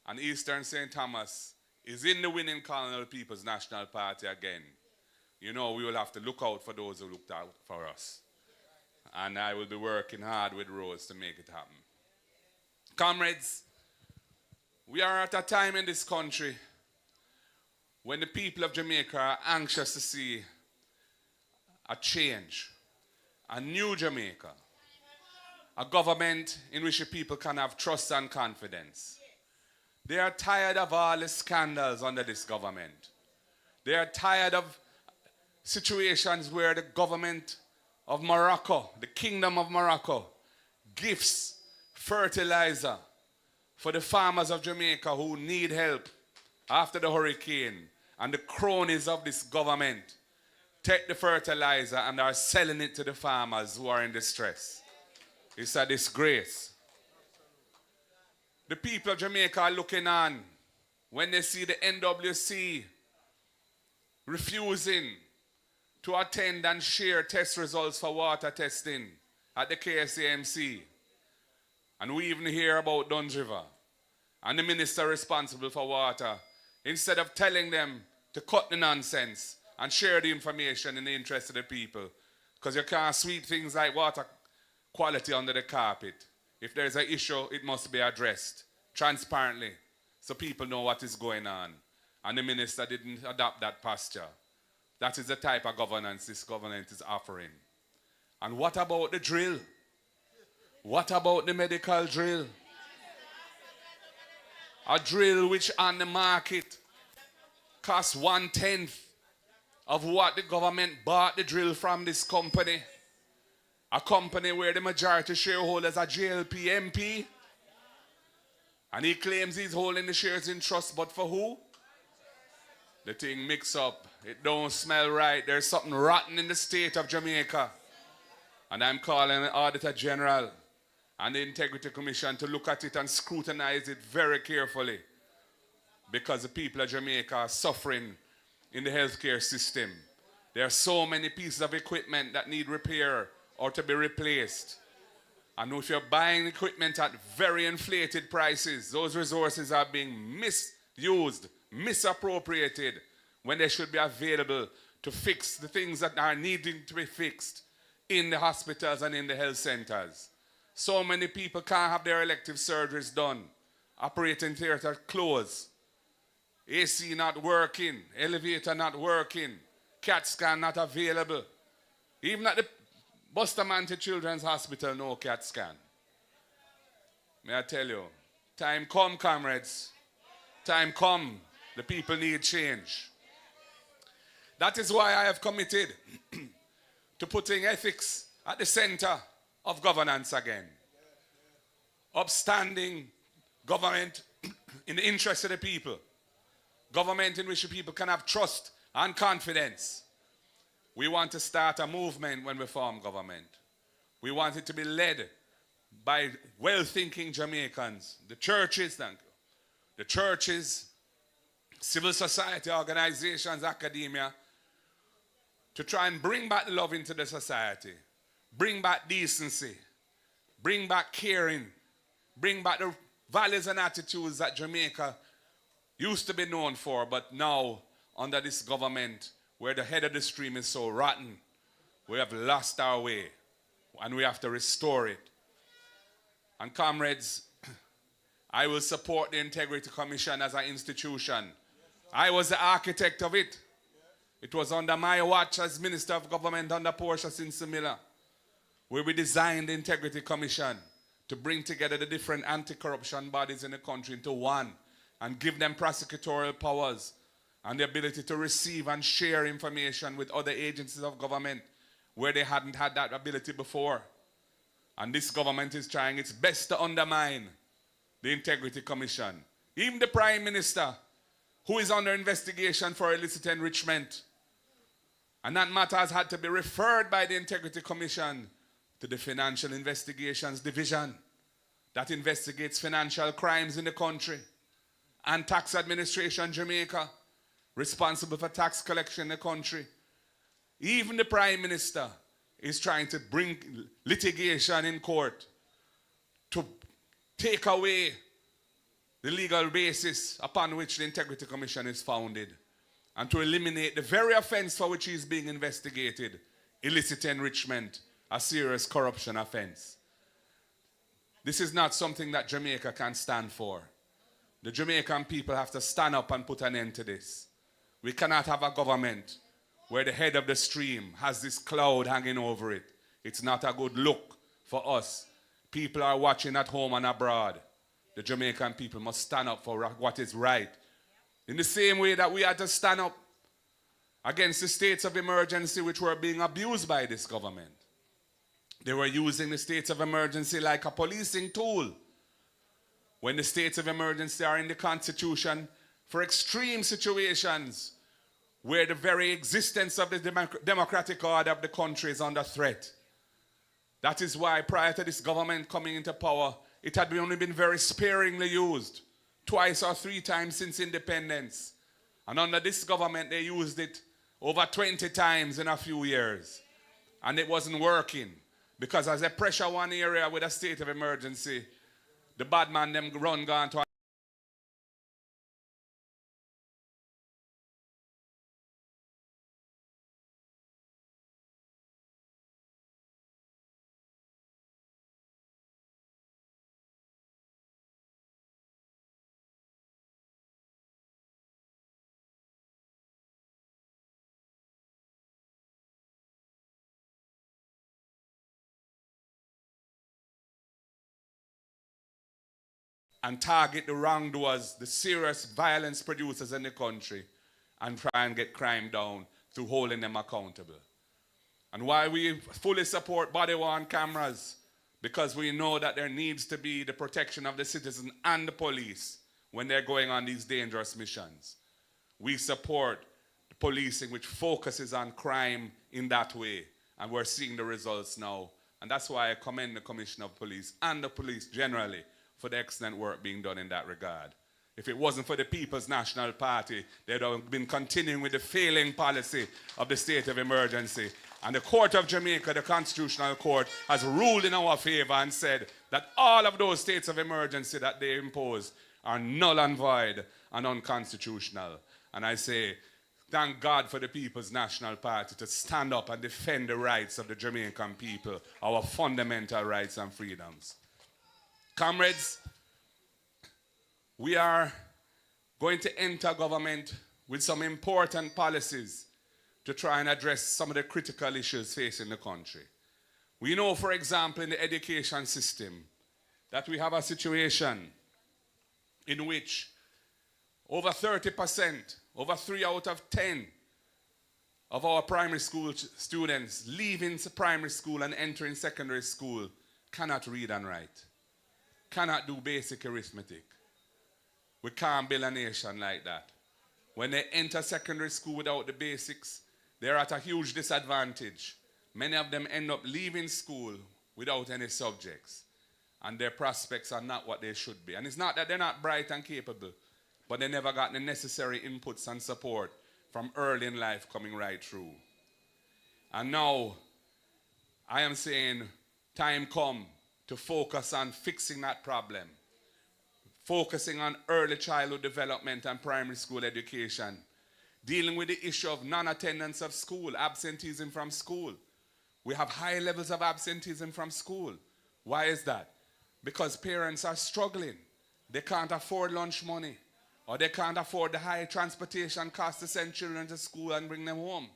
and Eastern St. Thomas is in the winning Colonel People's National Party again, you know, we will have to look out for those who looked out for us. And I will be working hard with Rose to make it happen. Comrades, we are at a time in this country when the people of Jamaica are anxious to see a change, a new Jamaica, a government in which the people can have trust and confidence. They are tired of all the scandals under this government. They are tired of situations where the government of Morocco, the Kingdom of Morocco, gifts fertilizer for the farmers of Jamaica who need help after the hurricane, and the cronies of this government take the fertilizer and are selling it to the farmers who are in distress. It's a disgrace. The people of Jamaica are looking on when they see the NWC refusing to attend and share test results for water testing at the KSAMC. And we even hear about Duns River and the minister responsible for water, instead of telling them to cut the nonsense and share the information in the interest of the people. Because you can't sweep things like water quality under the carpet. If there's an issue, it must be addressed transparently so people know what is going on. And the minister didn't adopt that posture. That is the type of governance this government is offering. And what about the drill? What about the medical drill? A drill which on the market costs 1/10 of what the government bought the drill from this company. A company where the majority shareholders are JLP MP. And he claims he's holding the shares in trust, but for who? The thing mix up. It don't smell right. There's something rotten in the state of Jamaica. And I'm calling the Auditor General and the Integrity Commission to look at it and scrutinize it very carefully, because the people of Jamaica are suffering in the healthcare system. There are so many pieces of equipment that need repair or to be replaced. And if you're buying equipment at very inflated prices, those resources are being misused, misappropriated, when they should be available to fix the things that are needing to be fixed in the hospitals and in the health centers. So many people can't have their elective surgeries done. Operating theater closed. AC not working. Elevator not working. CAT scan not available. Even at the Bustamante Children's Hospital, no CAT scan. May I tell you, time come, comrades. Time come. The people need change. That is why I have committed to putting ethics at the center of governance again. Upstanding government in the interest of the people. Government in which the people can have trust and confidence. We want to start a movement when we form government. We want it to be led by well-thinking Jamaicans. The churches, thank you. The churches, civil society organizations, academia, to try and bring back love into the society. Bring back decency. Bring back caring. Bring back the values and attitudes that Jamaica used to be known for, but now, under this government, where the head of the stream is so rotten, we have lost our way, and we have to restore it. And comrades, I will support the Integrity Commission as an institution. I was the architect of it. It was under my watch as Minister of Government under Portia Sinsemilla, where we designed the Integrity Commission to bring together the different anti-corruption bodies in the country into one and give them prosecutorial powers and the ability to receive and share information with other agencies of government where they hadn't had that ability before. And this government is trying its best to undermine the Integrity Commission. Even the Prime Minister, who is under investigation for illicit enrichment. And that matter has had to be referred by the Integrity Commission to the Financial Investigations Division that investigates financial crimes in the country, and Tax Administration Jamaica, responsible for tax collection in the country. Even the Prime Minister is trying to bring litigation in court to take away the legal basis upon which the Integrity Commission is founded, and to eliminate the very offense for which he is being investigated, illicit enrichment, a serious corruption offense. This is not something that Jamaica can stand for. The Jamaican people have to stand up and put an end to this. We cannot have a government where the head of the stream has this cloud hanging over it. It's not a good look for us. People are watching at home and abroad. The Jamaican people must stand up for what is right. In the same way that we had to stand up against the states of emergency which were being abused by this government. They were using the states of emergency like a policing tool. When the states of emergency are in the Constitution for extreme situations where the very existence of the democratic order of the country is under threat. That is why prior to this government coming into power, it had only been very sparingly used, twice or three times since independence. And under this government, they used it over 20 times in a few years. And it wasn't working, because as they pressure one area with a state of emergency, the bad man them gone to and target the wrongdoers, the serious violence producers in the country, and try and get crime down through holding them accountable. And why we fully support body-worn cameras, because we know that there needs to be the protection of the citizen and the police when they're going on these dangerous missions. We support the policing which focuses on crime in that way, and we're seeing the results now. And that's why I commend the Commissioner of Police and the police generally for the excellent work being done in that regard. If it wasn't for the People's National Party, they'd have been continuing with the failing policy of the state of emergency. And the Court of Jamaica, the Constitutional Court, has ruled in our favor and said that all of those states of emergency that they imposed are null and void and unconstitutional. And I say, thank God for the People's National Party to stand up and defend the rights of the Jamaican people, our fundamental rights and freedoms. Comrades, we are going to enter government with some important policies to try and address some of the critical issues facing the country. We know, for example, in the education system, that we have a situation in which over 30%, over 3 out of 10 of our primary school students leaving primary school and entering secondary school cannot read and write, cannot do basic arithmetic. We can't build a nation like that. When they enter secondary school without the basics, they're at a huge disadvantage. Many of them end up leaving school without any subjects, and their prospects are not what they should be. And it's not that they're not bright and capable, but they never got the necessary inputs and support from early in life coming right through. And now, I am saying, time come to focus on fixing that problem, focusing on early childhood development and primary school education, dealing with the issue of non-attendance of school, absenteeism from school. We have high levels of absenteeism from school. Why is that? Because parents are struggling. They can't afford lunch money, or they can't afford the high transportation costs to send children to school and bring them home.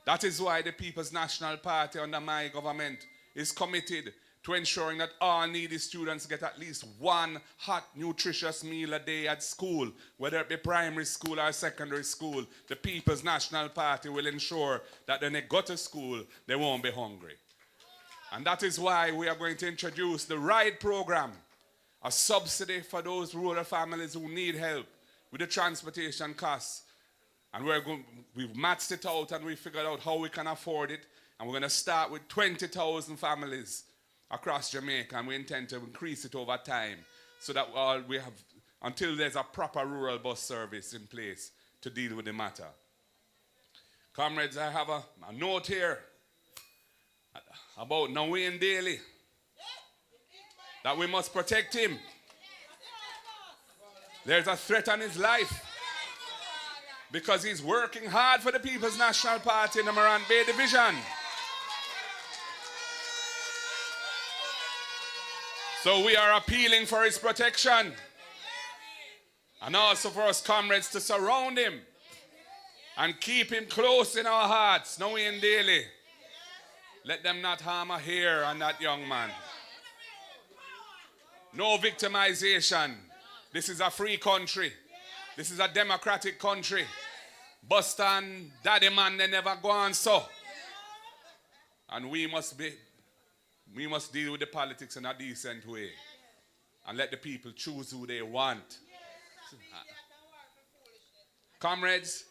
That is why the People's National Party under my government is committed to ensuring that all needy students get at least one hot, nutritious meal a day at school, whether it be primary school or secondary school. The People's National Party will ensure that when they go to school, they won't be hungry. And that is why we are going to introduce the RIDE program, a subsidy for those rural families who need help with the transportation costs. And we've matched it out and we figured out how we can afford it. And we're going to start with 20,000 families across Jamaica, and we intend to increase it over time so that we have, until there's a proper rural bus service in place to deal with the matter. Comrades, I have a note here about Nawain Daly, that we must protect him. There's a threat on his life because he's working hard for the People's National Party in the Morant Bay Division. So we are appealing for his protection. And also for us comrades to surround him and keep him close in our hearts, Nawain Daly. Let them not harm a hair on that young man. No victimization. This is a free country. This is a democratic country. Buster and Daddy Man, they never go on so. And we must deal with the politics in a decent way and let the people choose who they want. Comrades,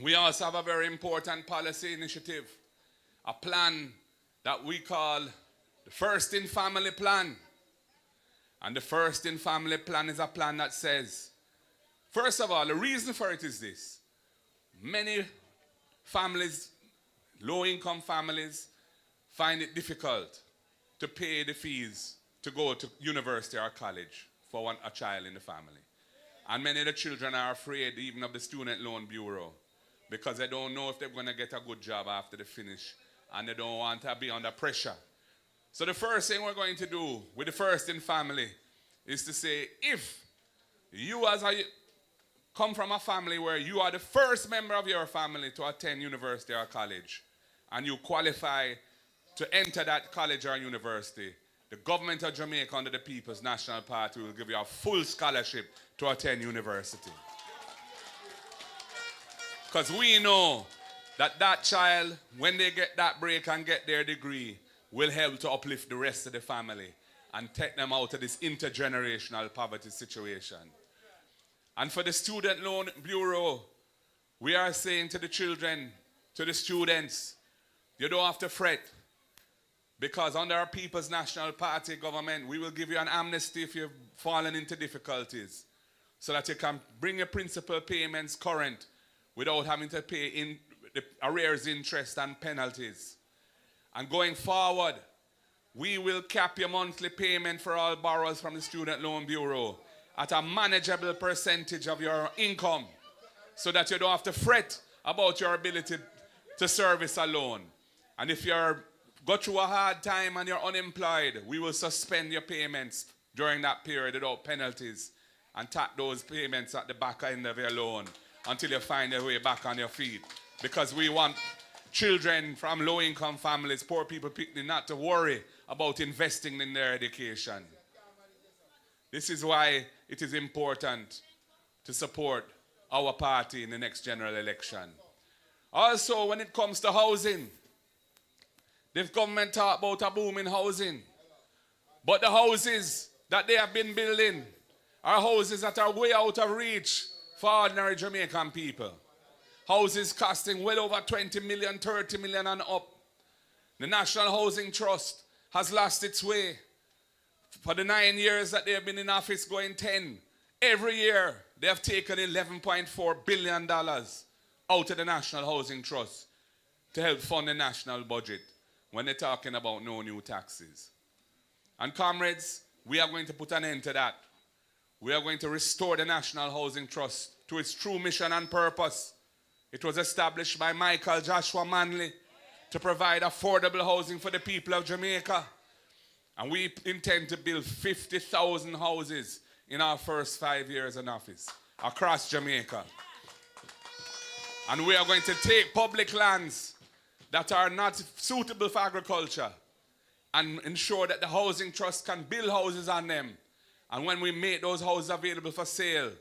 we also have a very important policy initiative, a plan that we call the First in Family Plan. And the First in Family Plan is a plan that says, first of all, the reason for it is this. Many families, low-income families, find it difficult to pay the fees to go to university or college for a child in the family. And many of the children are afraid even of the Student Loan Bureau because they don't know if they're going to get a good job after they finish and they don't want to be under pressure. So the first thing we're going to do with the First in Family is to say, if you come from a family where you are the first member of your family to attend university or college and you qualify to enter that college or university, the government of Jamaica under the People's National Party will give you a full scholarship to attend university. Because we know that that child, when they get that break and get their degree, will help to uplift the rest of the family and take them out of this intergenerational poverty situation. And for the Student Loan Bureau, we are saying to the children, to the students, you don't have to fret. Because under our People's National Party government, we will give you an amnesty if you've fallen into difficulties so that you can bring your principal payments current without having to pay in the arrears, interest, and penalties. And going forward, we will cap your monthly payment for all borrowers from the Student Loan Bureau at a manageable percentage of your income so that you don't have to fret about your ability to service a loan. And if you're go through a hard time and you're unemployed, we will suspend your payments during that period without penalties and tack those payments at the back end of your loan until you find your way back on your feet. Because we want children from low-income families, poor people, not to worry about investing in their education. This is why it is important to support our party in the next general election. Also, when it comes to housing, the government talk about a boom in housing. But the houses that they have been building are houses that are way out of reach for ordinary Jamaican people. Houses costing well over 20 million, 30 million and up. The National Housing Trust has lost its way. For the 9 years that they have been in office, going 10, every year they have taken $11.4 billion out of the National Housing Trust to help fund the national budget when they're talking about no new taxes. And comrades, we are going to put an end to that. We are going to restore the National Housing Trust to its true mission and purpose. It was established by Michael Joshua Manley to provide affordable housing for the people of Jamaica. And we intend to build 50,000 houses in our first 5 years in office across Jamaica. And we are going to take public lands that are not suitable for agriculture and ensure that the housing trust can build houses on them. And when we make those houses available for sale,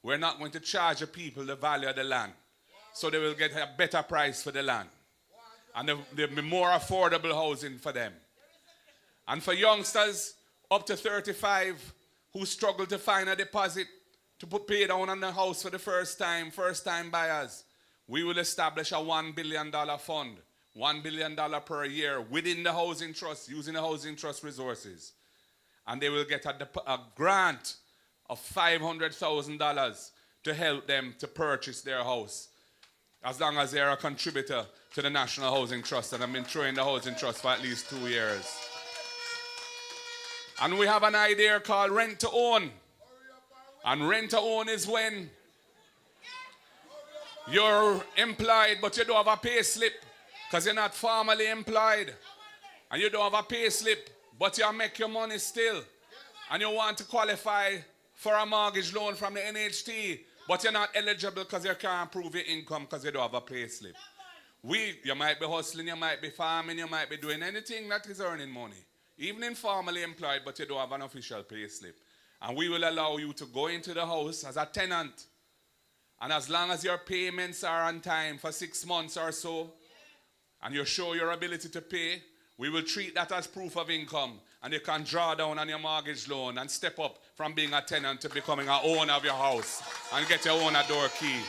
we're not going to charge the people the value of the land. So they will get a better price for the land. And there'll be more affordable housing for them. And for youngsters up to 35 who struggle to find a deposit to pay down on the house for the first time buyers, we will establish a $1 billion fund, $1 billion per year within the housing trust, using the housing trust resources. And they will get a grant of $500,000 to help them to purchase their house, as long as they're a contributor to the National Housing Trust. And I've been throwing the housing trust for at least 2 years. And we have an idea called rent to own. And rent to own is when you're employed but you don't have a pay slip because you're not formally employed. And you don't have a pay slip but you make your money still. And you want to qualify for a mortgage loan from the NHT, but you're not eligible because you can't prove your income because you don't have a pay slip. You might be hustling, you might be farming, you might be doing anything that is earning money, even informally employed, but you don't have an official pay slip. And we will allow you to go into the house as a tenant. And as long as your payments are on time for 6 months or so, and you show your ability to pay, we will treat that as proof of income. And you can draw down on your mortgage loan and step up from being a tenant to becoming an owner of your house and get your own door key.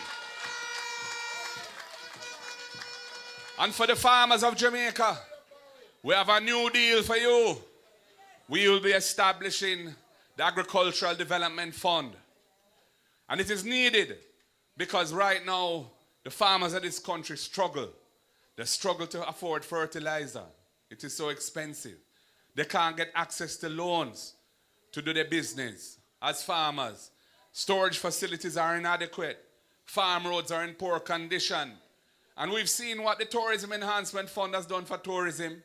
And for the farmers of Jamaica, we have a new deal for you. We will be establishing the Agricultural Development Fund. And it is needed because right now the farmers of this country struggle. They struggle to afford fertilizer. It is so expensive. They can't get access to loans to do their business as farmers. Storage facilities are inadequate. Farm roads are in poor condition. And we've seen what the Tourism Enhancement Fund has done for tourism.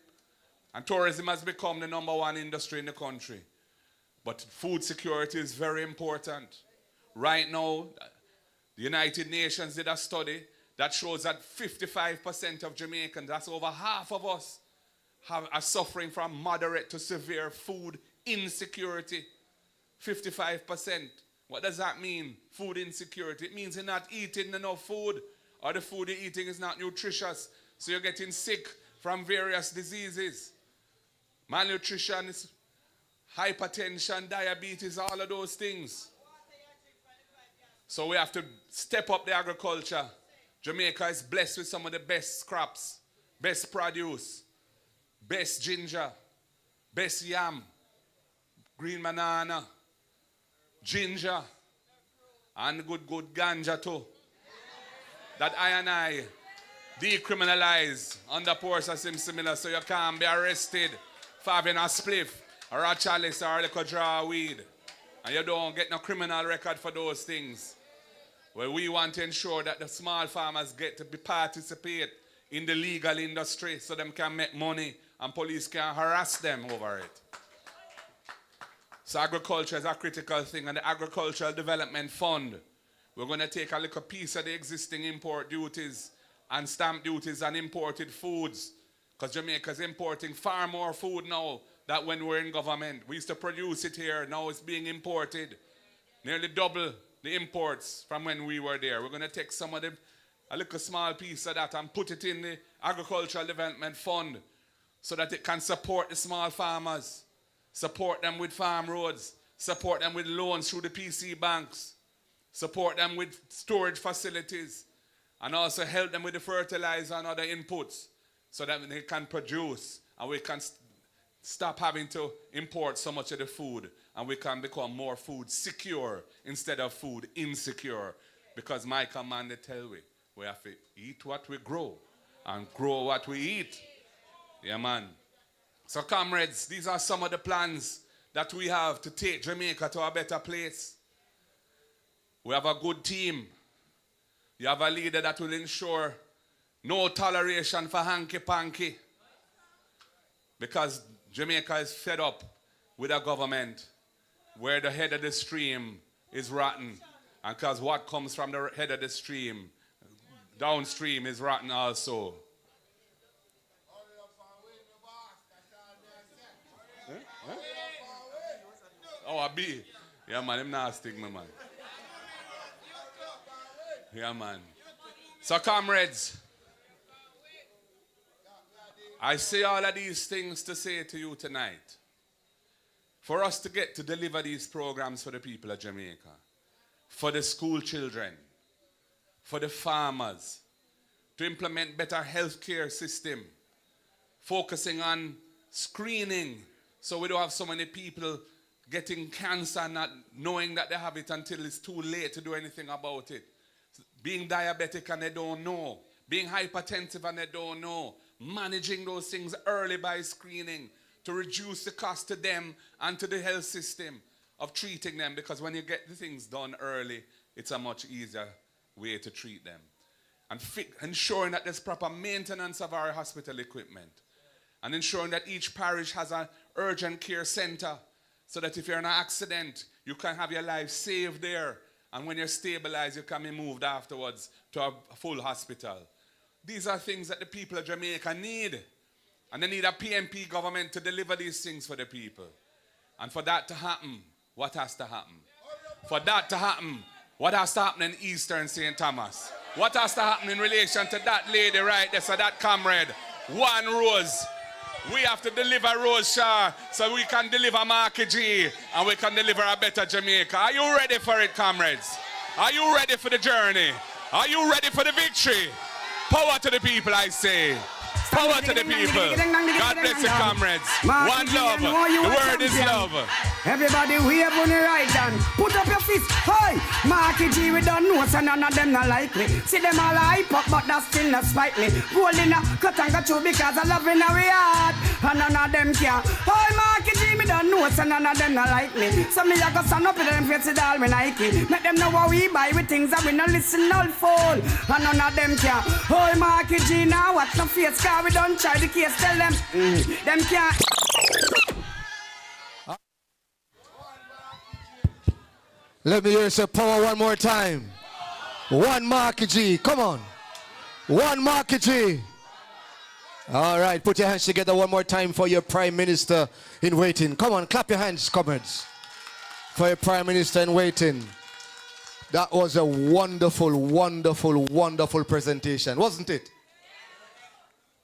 And tourism has become the #1 industry in the country. But food security is very important. Right now, the United Nations did a study that shows that 55% of Jamaicans, that's over half of us, are suffering from moderate to severe food insecurity. 55%. What does that mean, food insecurity? It means you're not eating enough food, or the food you're eating is not nutritious, so you're getting sick from various diseases. Malnutrition, hypertension, diabetes, all of those things. So we have to step up the agriculture. Jamaica is blessed with some of the best crops, best produce, best ginger, best yam, green banana, ginger, and good ganja too. That I decriminalize under Portia Simsimila, so you can't be arrested for having a spliff or a chalice or a little draw of weed. And you don't get no criminal record for those things. Well, we want to ensure that the small farmers get to participate in the legal industry so them can make money and police can harass them over it. So agriculture is a critical thing, and the Agricultural Development Fund, we're going to take a little piece of the existing import duties and stamp duties on imported foods, because Jamaica is importing far more food now than when we're in government. We used to produce it here, now it's being imported. Nearly double the imports from when we were there. We're going to take some of them, a little small piece of that, and put it in the Agricultural Development Fund so that it can support the small farmers, support them with farm roads, support them with loans through the PC banks, support them with storage facilities, and also help them with the fertilizer and other inputs so that they can produce and we can stop having to import so much of the food, and we can become more food secure instead of food insecure. Because my command, they tell we have to eat what we grow and grow what we eat. Yeah, man. So, comrades, these are some of the plans that we have to take Jamaica to a better place. We have a good team. You have a leader that will ensure no toleration for hanky-panky. Because Jamaica is fed up with a government where the head of the stream is rotten. And because what comes from the head of the stream, downstream, is rotten also. I be. Yeah, man, him not stick me, man. Yeah, man. So, comrades, I say all of these things to say to you tonight. For us to get to deliver these programs for the people of Jamaica, for the school children, for the farmers, to implement better healthcare system, focusing on screening so we don't have so many people getting cancer not knowing that they have it until it's too late to do anything about it. Being diabetic and they don't know. Being hypertensive and they don't know. Managing those things early by screening to reduce the cost to them and to the health system of treating them, because when you get the things done early, it's a much easier way to treat them. And ensuring that there's proper maintenance of our hospital equipment. And ensuring that each parish has an urgent care center so that if you're in an accident, you can have your life saved there. And when you're stabilized, you can be moved afterwards to a full hospital. These are things that the people of Jamaica need. And they need a PNP government to deliver these things for the people. And for that to happen, what has to happen? For that to happen, what has to happen in Eastern St. Thomas? What has to happen in relation to that lady right there, so that comrade, One Rose? We have to deliver Rose Shaw so we can deliver Marky G and we can deliver a better Jamaica. Are you ready for it, comrades? Are you ready for the journey? Are you ready for the victory? Power to the people, I say. Power to the people. God bless you, comrades. One love. The word is love. Everybody wave on the right hand. Put up your fist. Hey, Marky G, we don't know, so none of them not like me. See them all hype up, but that's still not spite me. Gold in a cut and got you because I love in our heart. And none of them care. Hey, Marky G, me don't know, so none of them not like me. So me I go stand up with them face it all me Nike. Make them know what we buy with things that we no listen all phone. And none of them care. Hey, Marky G, now watch the face, car we don't try the case. Tell them, them can't. Let me hear you say power one more time. One Marky G, come on. One Marky G. All right, put your hands together one more time for your Prime Minister in waiting. Come on, clap your hands, comrades, for your Prime Minister in waiting. That was a wonderful, wonderful, wonderful presentation, wasn't it?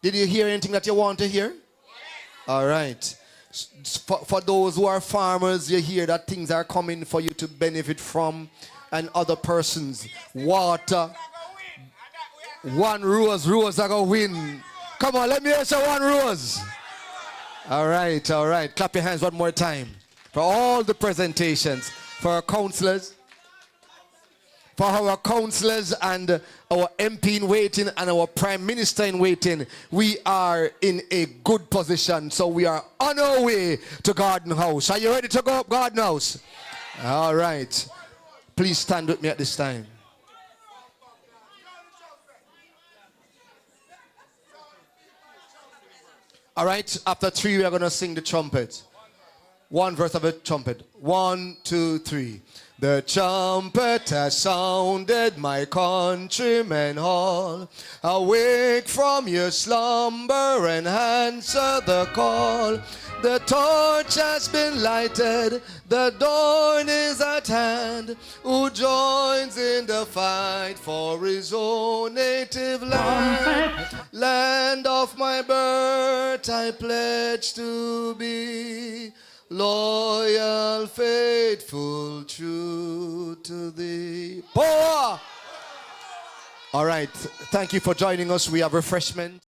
Did you hear anything that you want to hear? All right. For those who are farmers, you hear that things are coming for you to benefit from, and other persons. Water. One Rose are going to win. Come on, let me hear say One Rose. All right, all right. Clap your hands one more time for all the presentations, for our councillors, and our MP in waiting and our Prime Minister in waiting. We are in a good position, so we are on our way to Garden House. Are you ready to go up Garden House? All right. Please stand with me at this time. All right, after 3 we are going to sing the trumpet. One verse of a trumpet. 1, 2, 3. The trumpet has sounded, my countrymen all. Awake from your slumber and answer the call. The torch has been lighted, the dawn is at hand. Who joins in the fight for his own native land? Land of my birth, I pledge to be. Loyal, faithful, true to thee. Power! All right, thank you for joining us. We have refreshment.